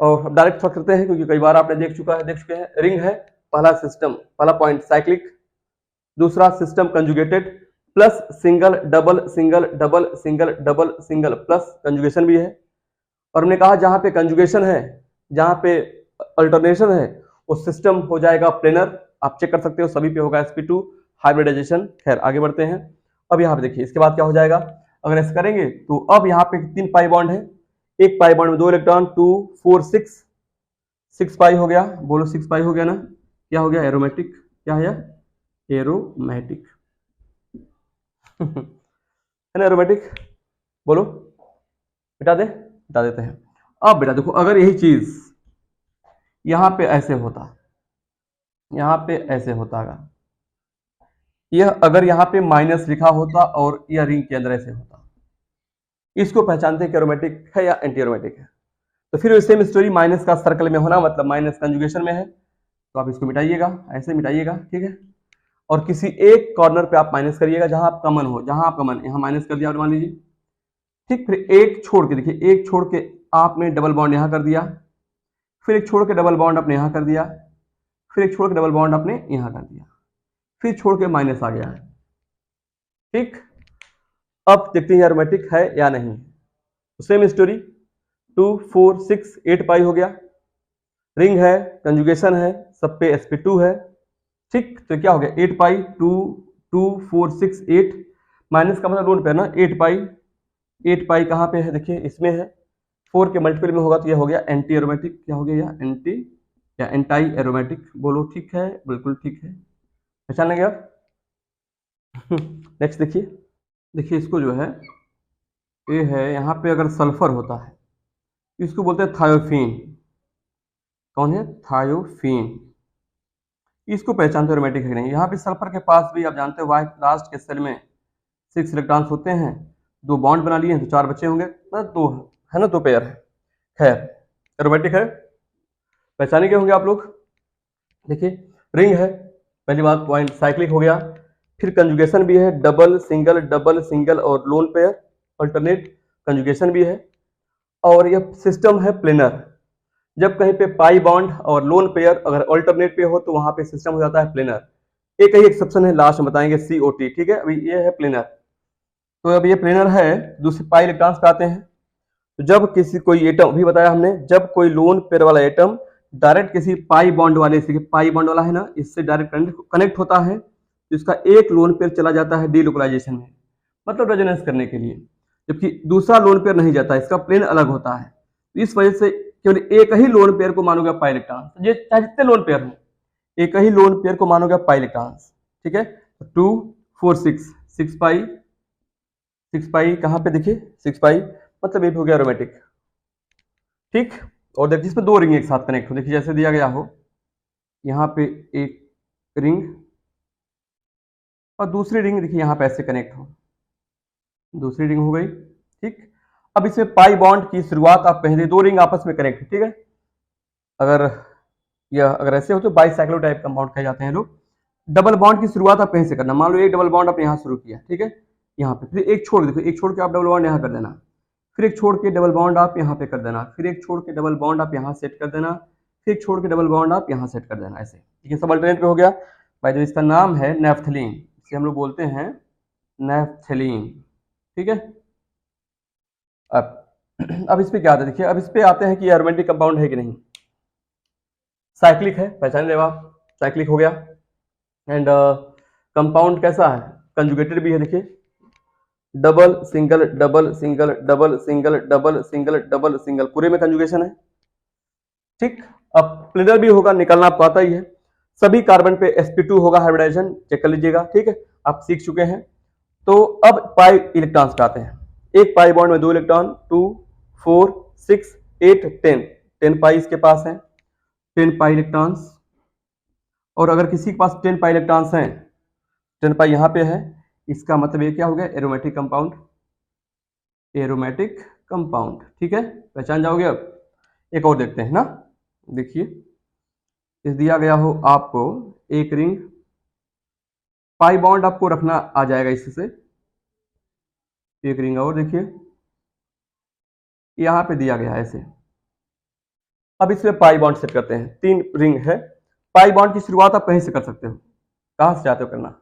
और डायरेक्ट थोड़ा करते हैं क्योंकि कई बार आपने देख चुके हैं। रिंग है, पहला सिस्टम, पहला पॉइंट साइक्लिक, दूसरा system conjugated, plus single double single double single double single, plus conjugation भी है। और हमने कहा जहां पे कंजुगेशन है, जहां पे अल्टरनेशन है, वो सिस्टम हो जाएगा प्लेनर। आप चेक कर सकते हो, सभी पे होगा sp2 हाइब्रिडाइजेशन। खैर आगे बढ़ते हैं। अब यहाँ पे देखिए इसके बाद क्या हो जाएगा, अगर ऐसे करेंगे तो अब यहाँ पे 3 पाई बॉन्ड है, एक पाई बॉन्ड में 2 इलेक्ट्रॉन, 2 4 6 पाई हो गया। बोलो 6 पाई हो गया ना, क्या हो गया? एरोमेटिक। क्या है? एरोमेटिक है ना, एरोमेटिक। बोलो, मिटा दे, मिटा देते हैं। अब बेटा देखो, अगर यही चीज यहां पे ऐसे होता, यहां पे ऐसे होता, अगर यह अगर यहाँ पे माइनस लिखा होता और यह रिंग के अंदर ऐसे होता, इसको पहचानते हैं कि एरोमेटिक है या एंटी एरोमेटिक है। तो फिर सेम स्टोरी, माइनस का सर्कल में होना मतलब माइनस कंजुगेशन में है, तो आप इसको मिटाइएगा, ऐसे मिटाइएगा। ठीक है, और किसी एक कॉर्नर पे आप माइनस करिएगा जहां आप कॉमन हो, जहां आप कॉमन, यहां माइनस कर दिया मान लीजिए। ठीक, फिर एक छोड़ के देखिए, एक छोड़ के आपने डबल बॉन्ड यहां कर दिया, फिर एक छोड़ के डबल बॉन्ड आपने यहां कर दिया, फिर एक छोड़ के डबल बॉन्ड आपने यहां कर दिया, फिर छोड़ के माइनस आ गया है। ठीक, अब देखते हैं एरोमेटिक है या नहीं। तो सेम स्टोरी, 2 4 6 8 पाई हो गया, रिंग है, कंजुगेशन है, सब पे sp2 है। ठीक, तो क्या हो गया? 8 पाई 2 2 4 6 8, माइनस का मतलब लोन पे है ना, 8 पाई। 8 पाई कहाँ पे है? देखिए इसमें है, 4 के मल्टीपल में होगा तो यह हो गया एंटी एरोमेटिक। क्या हो गया? यह एंटी या एंटाई एरोमेटिक। बोलो ठीक है, बिल्कुल ठीक है, पहचान लेंगे आप। नेक्स्ट देखिए, देखिए इसको जो है, ये है यहाँ पे अगर सल्फर होता है, इसको बोलते हैं थायोफीन। कौन है? थायोफीन। इसको पहचानते एरोमेटिक है नहीं। यहाँ पे सल्फर के पास भी आप जानते हो वाई लास्ट के सेल में 6 इलेक्ट्रॉन्स होते हैं, 2 बॉन्ड बना लिए हैं तो 4 बचे होंगे ना, 2 है ना, 2 पेयर है। खैर एरोमेटिक है, पहचाने के होंगे आप लोग। देखिए रिंग है, पहली बात पॉइंट साइक्लिक हो गया, फिर कंजुगेशन भी है, डबल सिंगल और लोन पेयर अल्टरनेट कंजुगेशन भी है, और यह सिस्टम है प्लेनर। जब कहीं पे पाई बॉन्ड और लोन पेयर अगर अल्टरनेट पे हो तो वहां पे सिस्टम हो जाता है प्लेनर। एक ही एक्सेप्शन है, लास्ट में बताएंगे, COT। ठीक है, अभी ये है प्लेनर। तो अब ये प्लेनर है, दूसरे पाई इलेक्ट्रॉन्स पे आते हैं। तो जब किसी कोई एटम, भी बताया हमने, जब कोई लोन पेयर वाला एटम डायरेक्ट किसी पाई बॉन्ड वाले से, पाई बॉन्ड वाला है ना, इससे डायरेक्ट कनेक्ट होता है तो इसका एक लोन पेयर चला जाता है डीलोकलाइजेशन में, मतलब रेजोनेंस करने के लिए, जबकि दूसरा लोन पेयर नहीं जाता, इसका प्लेन अलग होता है। तो इस वजह से केवल एक ही लोन पेयर को मानोगे पाई इलेक्ट्रॉन, चाहे जितने लोन पेयर हो, एक ही लोन पेयर को मानोगे पाई इलेक्ट्रॉन। ठीक है, 2 4 6 पाई, 6 पाई कहाँ पे? देखिए 6 पाई मतलब ये हो गया एरोमेटिक। ठीक, और देखिए इसमें 2 रिंग एक साथ कनेक्ट हो, देखिए जैसे दिया गया हो, यहाँ पे एक रिंग और दूसरी रिंग देखिए यहाँ पे ऐसे कनेक्ट हो, दूसरी रिंग हो गई, ठीक। अब इसमें पाई बॉन्ड की शुरुआत आप पहले दो रिंग आपस में कनेक्ट, ठीक है। अगर ऐसे हो तो बाइसाइक्लो टाइप कंपाउंड कहे जाते हैं लोग। डबल बॉन्ड की शुरुआत आप कहीं से करना, मान लो एक डबल बॉन्ड आपने यहाँ शुरू किया, ठीक है, यहाँ पे, फिर एक छोड़, देखो एक छोड़ के आप डबल बॉन्ड यहाँ कर देना, फिर एक छोड़ के डबल बॉन्ड आप यहाँ पे कर देना, फिर एक छोड़ के डबल बॉन्ड आप यहाँ सेट कर देना, फिर एक छोड़ के डबल बॉन्ड आप यहाँ सेट कर देना, ऐसे, ठीक है। सब अल्टरनेट पे हो गया। भाई जो इसका नाम है नेफ्थलीन, इसे हम लोग बोलते हैं नेफ्थलीन, ठीक है। अब इस पे क्या आता है, देखिए अब इस पे आते हैं कि एरोमेटिक कंपाउंड है कि नहीं। साइक्लिक है, पहचान ले आप, साइक्लिक हो गया। एंड कंपाउंड कैसा है, कंजुगेटेड भी है, देखिए double single double single double single double single double single, पूरे में कंजुगेशन है, ठीक। अब प्लेनर भी होगा, निकलना आपको आता ही है। सभी कार्बन पे sp2 होगा हाइब्रिडाइजेशन, चेक कर लीजिएगा, ठीक है, आप सीख चुके हैं। तो अब पाई इलेक्ट्रॉन्स पे आते हैं। एक पाई बॉन्ड में 2 इलेक्ट्रॉन, 2 4 6 8 10 पाई इसके पास है, 10 पाई इलेक्ट्रॉन्स। और अगर किसी के पास 10 पाई इलेक्ट्रॉन्स हैं, 10 पाई यहाँ पे है, इसका मतलब ये क्या हो गया, एरोमेटिक कंपाउंड, एरोमेटिक कंपाउंड, ठीक है, पहचान जाओगे। अब एक और देखते हैं ना, देखिए इस दिया गया हो आपको एक रिंग, पाई बॉन्ड आपको रखना आ जाएगा इससे, एक रिंग और देखिए यहाँ पे दिया गया है ऐसे। अब इसमें पाई बॉन्ड सेट करते हैं, 3 रिंग है। पाई बॉन्ड की शुरुआत आप कहीं से कर सकते हो, कहाँ से चाहते हो करना,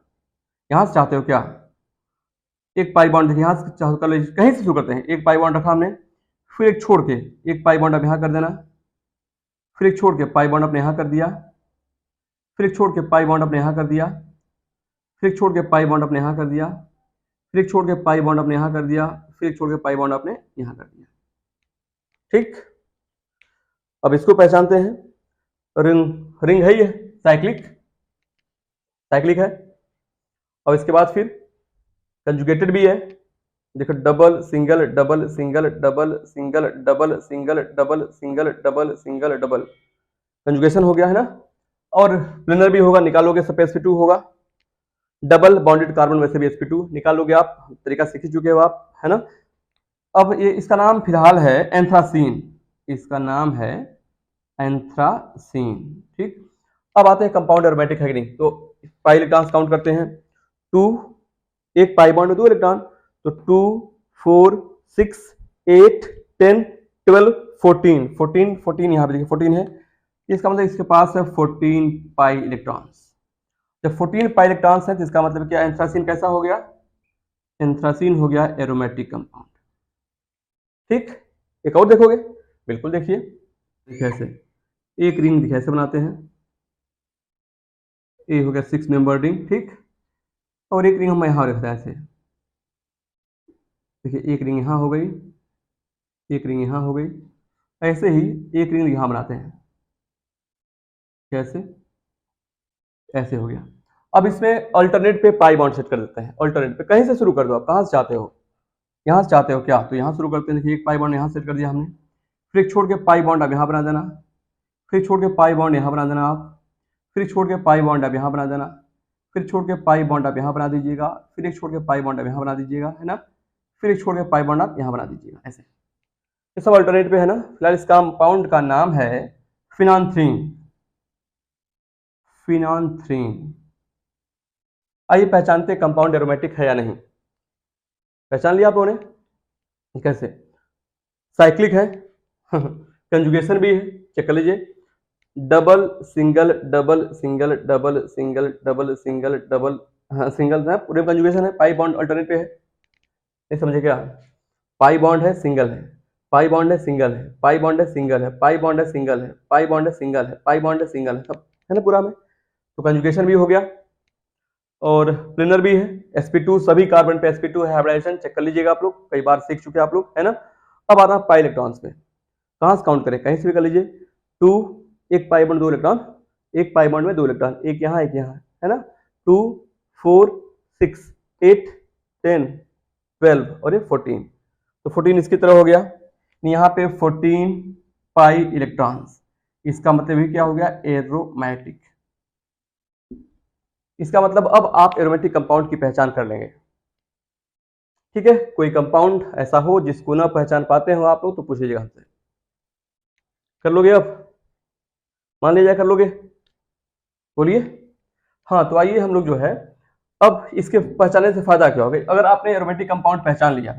यहाँ से चाहते हो क्या, एक पाई बॉन्ड यहाँ से चाहो कर लीजिए, कहीं से शुरू करते हैं। एक पाई बॉन्ड रखा हमने, फिर एक छोड़ के एक पाई बॉन्ड अब यहाँ कर देना, फिर एक छोड़ के पाई बॉन्ड अपने यहाँ कर दिया, फिर एक छोड़ के पाई बॉन्ड अपने यहाँ कर दिया, फिर एक छोड़ के पाई बॉन्ड अपने यहाँ कर दिया, फिर एक छोड़ के पाई बॉन्ड अपने यहाँ कर दिया, फिर एक छोड़ के पाई बॉन्ड अपने यहाँ कर दिया, ठीक। अब इसको पहचानते हैं, रिंग रिंग है ये साइक्लिक, साइक्लिक है। और इसके बाद फिर कंजुगेटेड भी है, देखो double single double single double single double single double single double single double, conjugation हो गया है ना। और प्लेनर भी होगा, निकालोगे सब sp2 होगा, डबल बॉन्डेड कार्बन वैसे भी sp2 निकालोगे आप, तरीका सीख चुके हो आप, है ना। अब ये इसका नाम फिलहाल है एंथ्रासीन, इसका नाम है एंथ्रासीन, ठीक। अब आते हैं कंपाउंड एरोमेटिक है कि नहीं। तो पाई इलेक्ट्रॉन्स काउंट करते हैं, 2, एक पाई बॉन्ड में 2 इलेक्ट्रॉन, तो 2 4 6 8 10 12 14 14 14 यहाँ पे देखिए 14 है, इसका मतलब इसके पास है 14 पाई इलेक्ट्रॉन्स। जब 14 पाई इलेक्ट्रॉन्स है तो इसका मतलब क्या, एंथ्रासीन कैसा हो गया, एंथ्रासीन हो गया एरोमेटिक कंपाउंड, ठीक। एक और देखोगे, बिल्कुल देखिए, देखिए ऐसे एक रिंग देखिए ऐसे बनाते हैं, ये हो गया 6 मेंबर रिंग, ठीक। और एक रिंग हम यहाँ रखते हैं ऐसे, देखिए एक रिंग यहाँ हो गई, एक रिंग यहाँ हो गई, ऐसे ही एक रिंग यहाँ बनाते हैं, कैसे, ऐसे हो गया। अब इसमें अल्टरनेट पे पाई बॉन्ड सेट कर देते हैं, अल्टरनेट पे कहीं से शुरू कर दो, आप कहाँ से चाहते हो, यहाँ से चाहते हो क्या, तो यहाँ शुरू करते हैं। देखिए एक पाई बॉन्ड यहाँ सेट कर दिया हमने, फिर एक छोड़ के पाई बॉन्ड आप यहाँ बना देना, फिर छोड़ के पाई बॉन्ड यहाँ बना देना आप, फिर छोड़ के पाई बॉन्ड आप यहाँ बना देना, फिर छोड़ के पाई बॉन्ड आप यहाँ बना दीजिएगा, फिर एक छोड़ के पाई बॉन्ड आप यहाँ बना दीजिएगा, है ना, फिर एक छोड़ के पाई बॉन्ड आप यहाँ बना दीजिएगा, ऐसे। ये सब अल्टरनेट पे है ना। फिलहाल इस कंपाउंड का नाम है फिनान्थ्रीन, फिनान्थ्रीन। आइए पहचानते कंपाउंड एरोमेटिक है या नहीं, पहचान लिया आप लोगों ने, कैसे, साइक्लिक है कंजुगेशन भी है, चेक कर लीजिए, double single double single double single double single double, हाँ सिंगल है, पूरे कंजुगेशन है। पाई बॉन्ड अल्टरनेट पे है, ये समझे क्या, पाई बॉन्ड है सिंगल है, पाई बॉन्ड है सिंगल है, पाई बॉन्ड है सिंगल है, पाई बॉन्ड है सिंगल है, पाई बॉन्ड है सिंगल है, पाई बॉन्ड है सिंगल है, सब है ना पूरा में। तो कंजुगेशन भी हो गया और प्लेनर भी है, sp2 सभी कार्बन पे sp2 है, हाइब्रिडाइजेशन चेक कर लीजिएगा आप लोग, कई बार सीख चुके हैं आप लोग, है ना। अब आता है पाई इलेक्ट्रॉन्स पे, कहाँ से काउंट करें, कहीं से भी कर लीजिए, 2, एक पाई बॉन्ड 2 इलेक्ट्रॉन, एक पाई बॉन्ड में 2 इलेक्ट्रॉन, एक यहाँ एक यहाँ, है ना, 2 4 6 8 10 12 और ये 14, तो 14 इसकी तरह हो गया, यहाँ पे 14 पाई इलेक्ट्रॉन्स, इसका मतलब ये क्या हो गया, एरोमेटिक, इसका मतलब अब आप एरोमेटिक कंपाउंड की पहचान कर लेंगे। ठीक है, कोई कंपाउंड ऐसा हो जिसको ना पहचान पाते हो आप लोग तो पूछ लीजिएगा हमसे। कर लोगे अब? मान लीजिए कर लोगे, बोलिए। हाँ, तो आइए हम लोग जो है अब इसके पहचानने से फायदा क्या होगा। अगर आपने एरोमेटिक कंपाउंड पहचान लिया,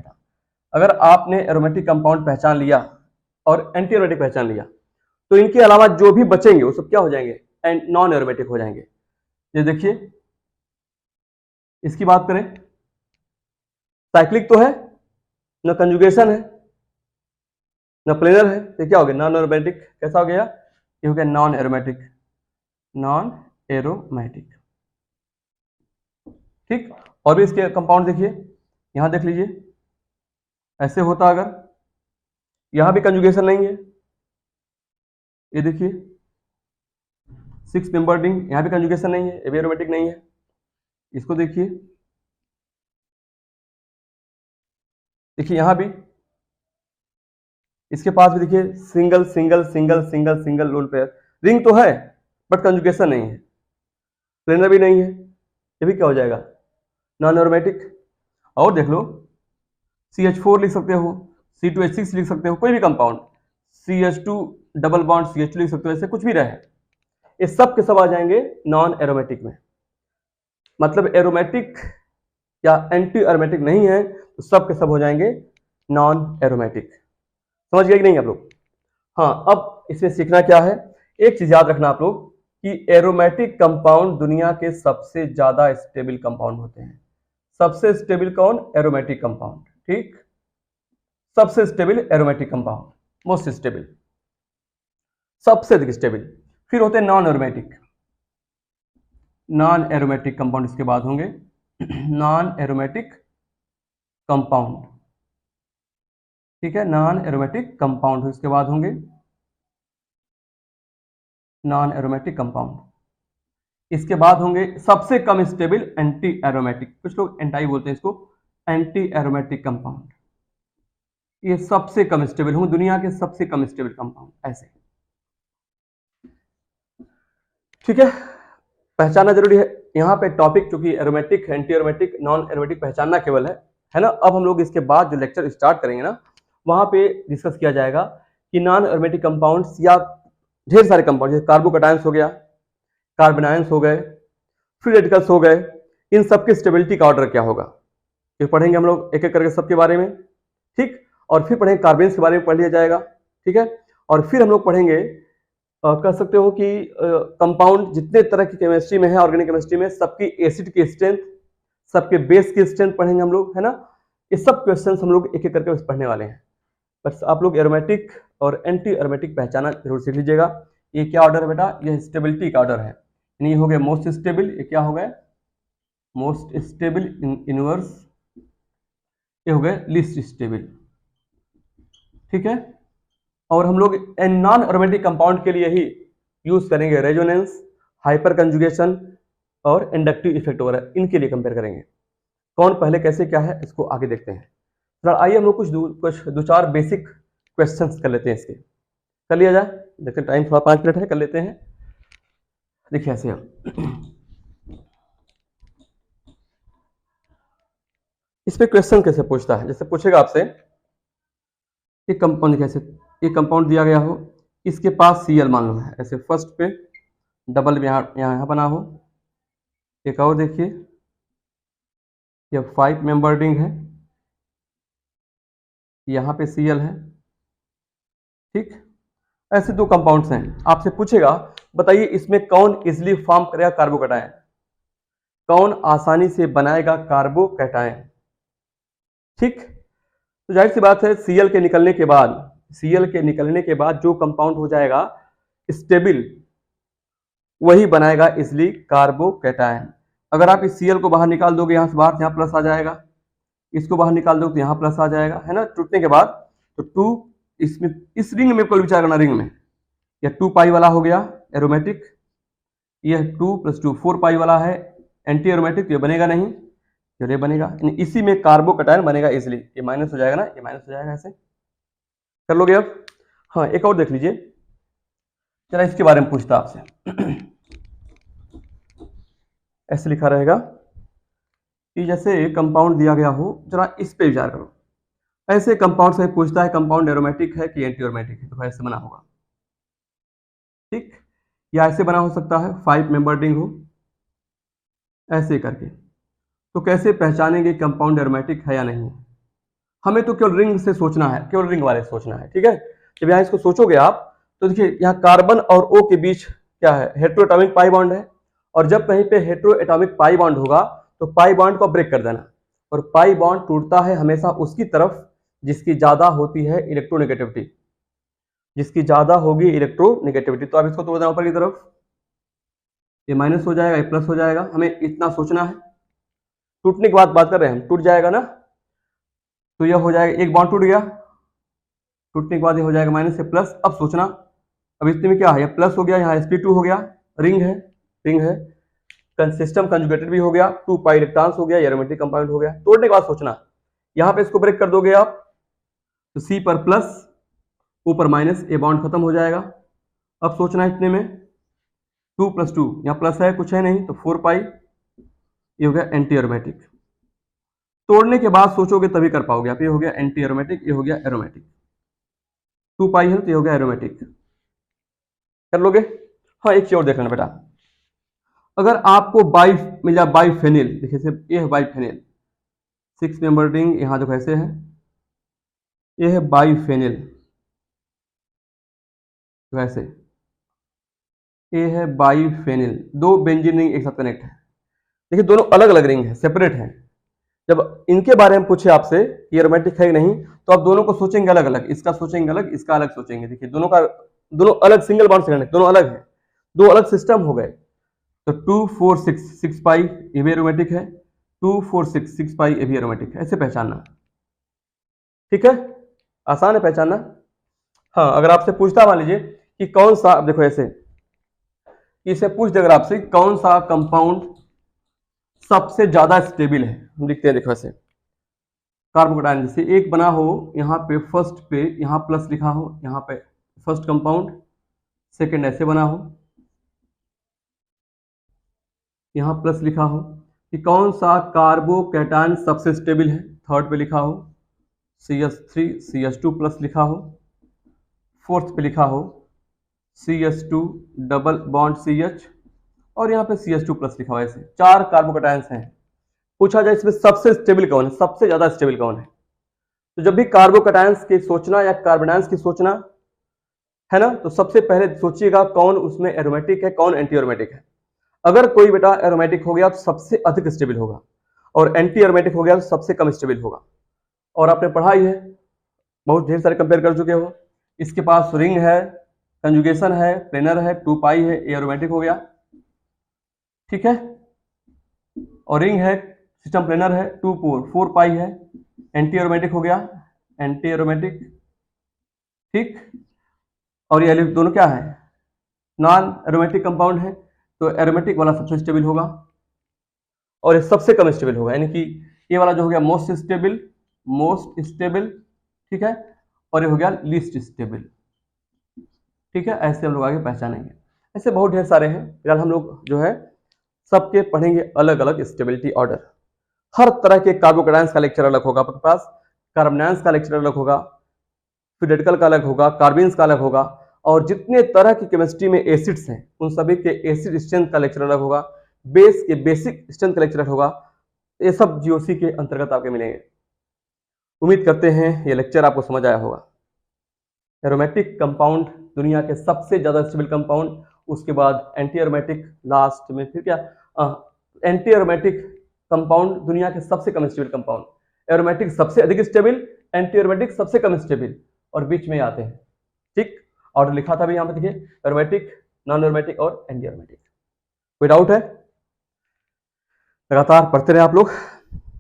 अगर आपने एरोमेटिक कंपाउंड पहचान लिया और एंटी एरोमेटिक पहचान लिया, तो इनके अलावा जो भी बचेंगे वो सब क्या हो जाएंगे, नॉन एरोमेटिक हो जाएंगे। ये देखिए, इसकी बात करें, साइक्लिक तो है, न कंजुगेशन है, न प्लेनर है, ये क्या हो गया, नॉन एरोमेटिक। कैसा हो गया, ये हो गया नॉन एरोमेटिक, नॉन एरोमेटिक। ठीक, और भी इसके कंपाउंड देखिए, यहां देख लीजिए, ऐसे होता अगर, यहां भी कंजुगेशन नहीं है, ये देखिए 6 मेंबर रिंग, यहां भी कंजुगेशन नहीं है, ये भी एरोमेटिक नहीं है। इसको देखिए, देखिए यहां भी, इसके पास भी देखिए single single single single single lone pair, ring तो है बट कंजुगेशन नहीं है, प्लेनर भी नहीं है, ये भी क्या हो जाएगा, नॉन एरोमेटिक। और देख लो, CH4 लिख सकते हो, C2H6 लिख सकते हो, कोई भी compound, CH2 double bond CH2 लिख सकते हो, ऐसे कुछ भी रहे, ये सब के सब आ जाएंगे नॉन एरोमेटिक में। मतलब एरोमेटिक या एंटी एरोमेटिक नहीं है तो सब के सब हो जाएंगे नॉन एरोमेटिक। समझ गए कि नहीं आप लोग? हाँ, अब इसमें सीखना क्या है, एक चीज याद रखना आप लोग कि एरोमेटिक कंपाउंड दुनिया के सबसे ज्यादा स्टेबल कंपाउंड होते हैं। सबसे स्टेबल कौन, एरोमेटिक कंपाउंड। ठीक, सबसे stable aromatic compound, most stable, सबसे अधिक स्टेबल। फिर होते हैं non aromatic, non aromatic compound इसके बाद होंगे नॉन एरोमेटिक कंपाउंड। ठीक है, नॉन एरोमेटिक कंपाउंड इसके बाद होंगे नॉन एरोमेटिक कंपाउंड। इसके बाद होंगे सबसे कम स्टेबल एंटी एरोमेटिक, कुछ लोग एंटाई बोलते हैं इसको, एंटी एरोमेटिक कंपाउंड। ये सबसे कम स्टेबल होंगे, दुनिया के सबसे कम स्टेबल कंपाउंड ऐसे। ठीक है, पहचानना जरूरी है। यहाँ पे टॉपिक चूंकि aromatic, anti aromatic, non aromatic पहचानना केवल है ना। अब हम लोग इसके बाद जो लेक्चर स्टार्ट करेंगे ना, वहां पे डिस्कस किया जाएगा कि नॉन एरोमेटिक कंपाउंड्स या ढेर सारे कंपाउंड, जैसे कार्बोकटायंस हो गया, कार्बनायंस हो गए, फ्री रेडिकल्स हो गए, इन सबके स्टेबिलिटी का ऑर्डर क्या होगा, ये पढ़ेंगे हम लोग एक एक करके सबके बारे में। ठीक, और फिर पढ़ेंगे कार्बेन्स के बारे में पढ़ लिया जाएगा। ठीक है, और फिर हम लोग पढ़ेंगे कह सकते हो कि कंपाउंड जितने तरह की केमिस्ट्री में है, ऑर्गेनिक केमिस्ट्री में, सबकी एसिड की स्ट्रेंथ, सबके बेस की स्ट्रेंथ पढ़ेंगे हम लोग, है ना। ये सब क्वेश्चंस हम लोग एक एक करके पढ़ने वाले हैं। बस आप लोग एरोमेटिक और एंटी एरोमेटिक पहचाना जरूर सीख लीजिएगा। ये क्या ऑर्डर है बेटा, ये स्टेबिलिटी का ऑर्डर है। यानी ये हो गया मोस्ट स्टेबल, ये क्या हो गया, मोस्ट स्टेबल इनवर्स, ये हो गया लीस्ट स्टेबल। ठीक है, और हम लोग नॉन एरोमेटिक कंपाउंड के लिए ही यूज करेंगे रेजोनेंस, हाइपर कंजुगेशन और इंडक्टिव इफेक्ट वगैरह, इनके लिए कंपेयर करेंगे। कौन पहले कैसे क्या है इसको आगे देखते हैं। तो आइए हम लोग कुछ दो चार बेसिक क्वेश्चंस कर लेते हैं इसके, कर लिया जाए। देखिए टाइम थोड़ा 5 मिनट है, कर लेते हैं। देखिए ऐसे हम इस पे क्वेश्चन कैसे पूछता है, जैसे पूछेगा आपसे ये कंपाउंड कैसे, ये कंपाउंड दिया गया हो, इसके पास Cl मान लो है, ऐसे फर्स्ट पे डबल में यहाँ बना हो। एक और देखिए, ये 5 मेंबर रिंग है, यहाँ पे Cl है। ठीक, ऐसे दो कंपाउंड्स हैं। आपसे पूछेगा बताइए इसमें कौन इजिली फॉर्म करेगा कार्बोकैटायन, कौन आसानी से बनाएगा कार्बोकैटायन। ठीक, तो जाहिर सी बात है Cl के निकलने के बाद, Cl के निकलने के बाद जो कंपाउंड हो जाएगा स्टेबल, वही बनाएगा इजिली कार्बोकैटायन। अगर आप इस Cl को बाहर निकाल दोगे, यहां से बाहर, यहाँ प्लस आ जाएगा, इसको बाहर निकाल दोगे तो यहाँ प्लस आ जाएगा, है ना, टूटने के बाद। तो 2 इसमें, इस रिंग में कोई विचार करना, रिंग में यह 2 पाई वाला हो गया एरोमेटिक, यह 2 + 2 4 पाई वाला है एंटी एरोमेटिक, ये बनेगा नहीं, ये बनेगा, इसी में कार्बोकैटायन बनेगा इजिली। ये माइनस हो जाएगा ना, ये माइनस हो जाएगा, ऐसे कर लोगे अब। हाँ, एक और देख लीजिए, चला इसके बारे में पूछता आपसे ऐसे लिखा रहेगा कि जैसे कंपाउंड दिया गया हो, जरा इस पे विचार करो। ऐसे कंपाउंड से पूछता है कंपाउंड एरोमेटिक है कि एंटी एरोमेटिक है, तो ऐसे बना होगा, ठीक। या ऐसे बना हो सकता है 5 मेंबर रिंग हो, ऐसे करके। तो कैसे पहचानेंगे कंपाउंड एरोमेटिक है या नहीं? हमें तो केवल रिंग से सोचना है, केवल रिंग वाले सोचना है, ठीक है। जब यहाँ इसको सोचोगे आप तो देखिए यहाँ कार्बन और O के बीच क्या है, हेट्रोएटॉमिक पाई बॉन्ड है। और जब कहीं पे हेट्रोएटॉमिक पाई बॉन्ड होगा तो पाई बॉन्ड को ब्रेक कर देना। और पाई बॉन्ड टूटता है हमेशा उसकी तरफ जिसकी ज्यादा होती है इलेक्ट्रोनेगेटिविटी, जिसकी ज्यादा होगी इलेक्ट्रोनेगेटिविटी। तो अब इसको तोड़ देना ऊपर की तरफ, ये माइनस हो जाएगा, ये प्लस हो जाएगा, हमें इतना सोचना है। टूटने की बात कर रहे हैं हम, टूट जाएगा ना, तो यह हो जाएगा, एक बॉन्ड टूट गया, टूटने के बाद ये हो जाएगा माइनस से प्लस। अब सोचना, अब इसमें में क्या है, प्लस हो गया, यहाँ sp2 हो गया, रिंग है, रिंग है, सिस्टम कंजुगेटेड भी हो गया, 2 पाई इलेक्ट्रॉन्स हो गया, एरोमेटिक कंपाउंड हो गया। तोड़ने के बाद सोचना, यहाँ पे इसको ब्रेक कर दोगे आप तो C पर प्लस, ऊपर माइनस, ये बॉन्ड खत्म हो जाएगा। अब सोचना इतने में 2 + 2, यहाँ प्लस है, कुछ है नहीं, तो 4 पाई, ये हो गया एंटी एरोमेटिक। तोड़ने के बाद सोचोगे तभी कर पाओगे आप। ये हो गया एंटी एरोमेटिक, ये हो गया एरोमेटिक। 2 पाई है तो ये हो गया एरोमेटिक, कर लोगे। हाँ, एक चीज और देख लेना बेटा, अगर आपको बाई मिल जाए, बाईफेनिल, देखिए सिर्फ ये है बाईफेनिल, 6 मेंबर रिंग, यहाँ देखो ऐसे है, ये है बाईफेनिल, वैसे ये है बाईफेनिल, 2 बेंजीन रिंग एक साथ कनेक्ट है। देखिए दोनों अलग अलग रिंग है, सेपरेट है। जब इनके बारे में पूछे आपसे कि एरोमेटिक है कि नहीं, तो आप दोनों को सोचेंगे अलग अलग, इसका सोचेंगे अलग, इसका अलग सोचेंगे। देखिए दोनों अलग सिंगल बॉन्ड से कनेक्ट, दोनों अलग है, 2 अलग सिस्टम हो गए। तो 2 4 6 6 पाई ये भी एरोमेटिक है, 2 4 6 6 पाई ये भी एरोमेटिक है। ऐसे पहचानना, ठीक है, आसान है पहचानना। हाँ, अगर आपसे पूछता मान लीजिए कि कौन सा, देखो ऐसे इसे पूछ दे अगर आपसे कौन सा कंपाउंड सबसे ज्यादा स्टेबल है, हम लिखते हैं देखो ऐसे, कार्बोकेटाइन जैसे एक बना हो, यहाँ पे फर्स्ट पे यहाँ प्लस लिखा हो, यहाँ पे फर्स्ट कंपाउंड, सेकंड ऐसे बना हो, यहाँ प्लस लिखा हो, कि कौन सा कार्बोकेटाइन सबसे स्टेबल है, थर्ड पे लिखा हो CH3 CH2 प्लस लिखा हो, फोर्थ पे लिखा हो CH2 डबल बॉन्ड CH, और यहाँ पे CH2 प्लस लिखा हुआ है। ऐसे 4 कार्बोकेटाइंस हैं। पूछा जाए इसमें सबसे स्टेबल कौन है, सबसे ज्यादा स्टेबल कौन है, तो जब भी कार्बोकेटाइंस की सोचना या कार्बोनाइंस की सोचना है ना, तो सबसे पहले सोचिएगा कौन उसमें एरोमेटिक है, कौन एंटी एरोमेटिक है। अगर कोई बेटा एरोमेटिक हो गया तो सबसे अधिक स्टेबल होगा, और एंटी एरोमेटिक हो गया तो सबसे कम स्टेबल होगा। और आपने पढ़ाई है, बहुत ढेर सारे कंपेयर कर चुके हो। इसके पास रिंग है, कंजुगेशन है, प्लेनर है, 2 पाई है, एरोमेटिक हो गया, ठीक है। और रिंग है, सिस्टम प्लेनर है, 2 4 पाई है, एंटी एरोमेटिक हो गया, एंटी एरोमेटिक, ठीक। और ये दोनों क्या है, नॉन एरोमेटिक कंपाउंड है, तो एरोमेटिक वाला सबसे स्टेबल होगा, और ये सबसे कम स्टेबल होगा, यानी कि ये वाला जो हो गया मोस्ट स्टेबल, ठीक है, और ये हो गया लीस्ट स्टेबल, ठीक है। ऐसे हम लोग आगे पहचानेंगे। ऐसे बहुत ढेर सारे हैं, फिलहाल हम लोग जो है सबके पढ़ेंगे अलग अलग स्टेबिलिटी ऑर्डर। हर तरह के कार्बोकेटाइंस का लेक्चर अलग होगा आपके पास, कार्बोनाइंस का लेक्चर अलग होगा, फिर रेडिकल का अलग होगा, कार्बिन्स का अलग होगा, और जितने तरह की केमिस्ट्री में एसिड्स हैं उन सभी के एसिड स्ट्रेंथ का लेक्चर अलग होगा, बेस के बेसिक स्ट्रेंथ का लेक्चर अलग होगा। ये सब जीओसी के अंतर्गत आपके मिलेंगे। उम्मीद करते हैं ये लेक्चर आपको समझ आया होगा। एरोमेटिक कंपाउंड दुनिया के सबसे ज्यादा स्टेबल कंपाउंड, उसके बाद एंटी एरोमेटिक, लास्ट में फिर क्या, एंटी एरोमेटिक कंपाउंड दुनिया के सबसे कम स्टेबल कंपाउंड, एरोमेटिक सबसे अधिक स्टेबल, एंटी एरोमेटिक सबसे कम स्टेबल, और बीच में आते हैं, ठीक। ऑर्डर लिखा था भी यहाँ पे, देखिए एरोमेटिक, नॉन एरोमेटिक और एंटी एरोमेटिक। कोई डाउट है? लगातार पढ़ते रहे आप लोग,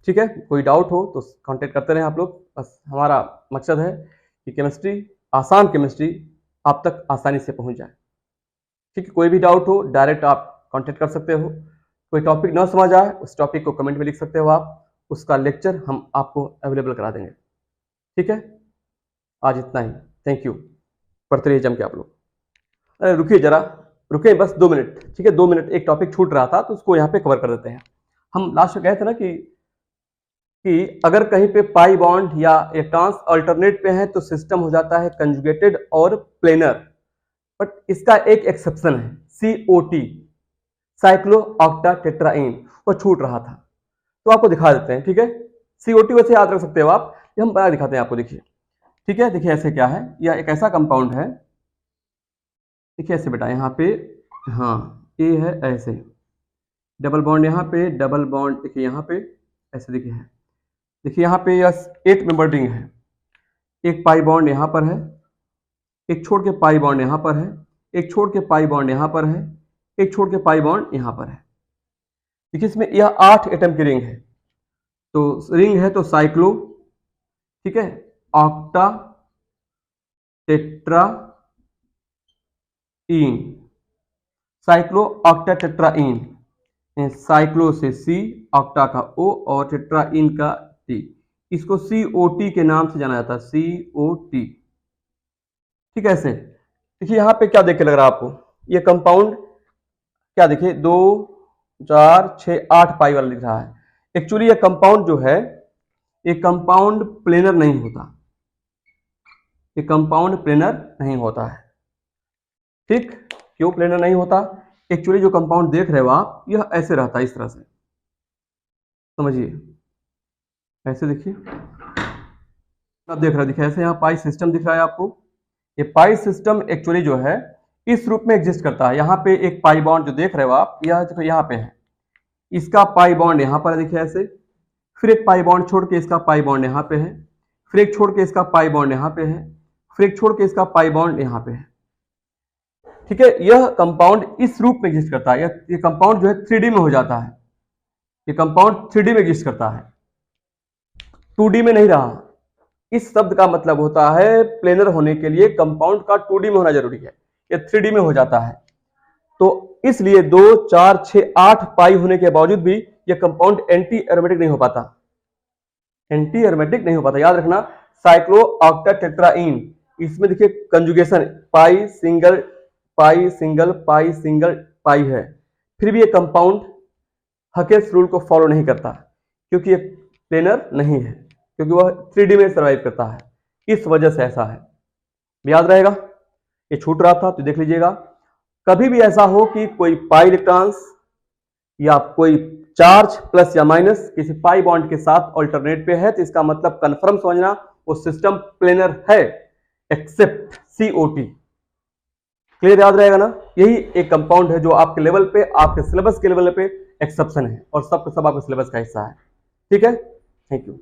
ठीक है। कोई डाउट हो तो कांटेक्ट करते रहे आप लोग। बस हमारा मकसद है कि केमिस्ट्री, आसान केमिस्ट्री आप तक आसानी से पहुंच जाए, ठीक है। कोई भी डाउट हो डायरेक्ट आप कांटेक्ट कर सकते हो। कोई टॉपिक ना समझ आए उस टॉपिक को कमेंट में लिख सकते हो आप, उसका लेक्चर हम आपको अवेलेबल करा देंगे, ठीक है। आज इतना ही, थैंक यू। पढ़ते रहिए जम के आप लोग। अरे रुकिए जरा, रुके बस 2 मिनट, ठीक है, 2 मिनट, एक टॉपिक छूट रहा था तो उसको यहाँ पे कवर कर देते हैं। हम लास्ट में कहे थे ना कि अगर कहीं पे पाई बॉन्ड या ट्रांस अल्टरनेट पे है तो सिस्टम हो जाता है कंजुगेटेड और प्लेनर, बट इसका एक एक्सेप्शन है, COT, साइक्लो ऑक्टा टेट्राइन, वो छूट रहा था तो आपको दिखा देते हैं, ठीक है। COT वैसे याद रख सकते हो आप, ये हम बना दिखाते हैं आपको, देखिए, ठीक है। देखिए ऐसे क्या है, यह एक ऐसा कंपाउंड है, देखिए ऐसे बेटा, यहाँ पे हाँ ए है, ऐसे डबल बॉन्ड यहाँ पे, डबल बॉन्ड देखिए यहाँ पे ऐसे, देखिए है, देखिए यहाँ पे यह 8 मेंबर रिंग है, एक पाई बॉन्ड यहाँ पर है, एक छोड़ के पाई बॉन्ड यहाँ पर है, एक छोड़ के पाई बॉन्ड यहाँ पर है, एक छोड़ के पाई बॉन्ड यहाँ पर है। देखिए इसमें यह 8 एटम की रिंग है, तो रिंग है तो साइक्लो, ठीक है, ऑक्टा टेट्रा इन, साइक्लो ऑक्टा टेट्राइन, साइक्लो से C, ऑक्टा का O और टेट्राइन का T, इसको COT के नाम से जाना जाता है, COT, ठीक है। ऐसे देखिए यहाँ पे क्या देख के लग रहा है आपको, ये कंपाउंड क्या, देखिए 2 4 6 8 पाई वाला लिख रहा है। एक्चुअली ये कंपाउंड जो है, ये कंपाउंड प्लेनर नहीं होता, ये कंपाउंड प्लेनर नहीं होता है, ठीक। क्यों प्लेनर नहीं होता? एक्चुअली जो कंपाउंड देख रहे हो आप, यह ऐसे रहता है, इस तरह से समझिए, ऐसे देखिए, अब देख रहे हो, देखिए ऐसे यहाँ पाई सिस्टम दिख रहा है आपको। ये पाई सिस्टम एक्चुअली जो है इस रूप में एग्जिस्ट करता है। यहाँ पे एक पाई बॉन्ड जो देख रहे हो आप, यह देखो यहाँ पे है, इसका पाई बॉन्ड यहाँ पर है, देखिए ऐसे, फिर एक पाई बॉन्ड छोड़ के इसका पाई बॉन्ड यहाँ पे है, फिर एक छोड़ के इसका पाई बॉन्ड यहाँ पे है, फिर एक छोड़ के इसका पाई बॉन्ड यहाँ पे है, ठीक है। यह कंपाउंड इस रूप में एग्जिस्ट करता है, ये कंपाउंड जो है 3D में हो जाता है, ये कंपाउंड 3D में एग्जिस्ट करता है, 2D में नहीं रहा। इस शब्द का मतलब होता है प्लेनर होने के लिए कंपाउंड का 2D में होना जरूरी है, ये 3D में हो जाता है। तो इसलिए 2 4 6 8 पाई होने के बावजूद भी यह कंपाउंड एंटी एरोमेटिक नहीं हो पाता, एंटी एरोमेटिक नहीं हो पाता, याद रखना। साइक्लो ऑक्टा टेट्राइन, इसमें देखिए कंजुगेशन पाई सिंगल पाई सिंगल पाई सिंगल पाई है, फिर भी ये कंपाउंड हकेस रूल को फॉलो नहीं करता, क्योंकि ये प्लेनर नहीं है, क्योंकि वह 3D में सर्वाइव करता है, इस वजह से ऐसा है, याद रहेगा। ये छूट रहा था तो देख लीजिएगा। कभी भी ऐसा हो कि कोई पाई इलेक्ट्रॉन्स या कोई चार्ज प्लस या माइनस किसी पाई बॉन्ड के साथ ऑल्टरनेट पे है, तो इसका मतलब कंफर्म समझना वो सिस्टम प्लेनर है एक्सेप्ट COT। क्लियर, याद रहेगा ना। यही एक कंपाउंड है जो आपके लेवल पे, आपके सिलेबस के लेवल पे एक्सेप्शन है, और सब आपके सिलेबस का हिस्सा है, ठीक है। Thank you.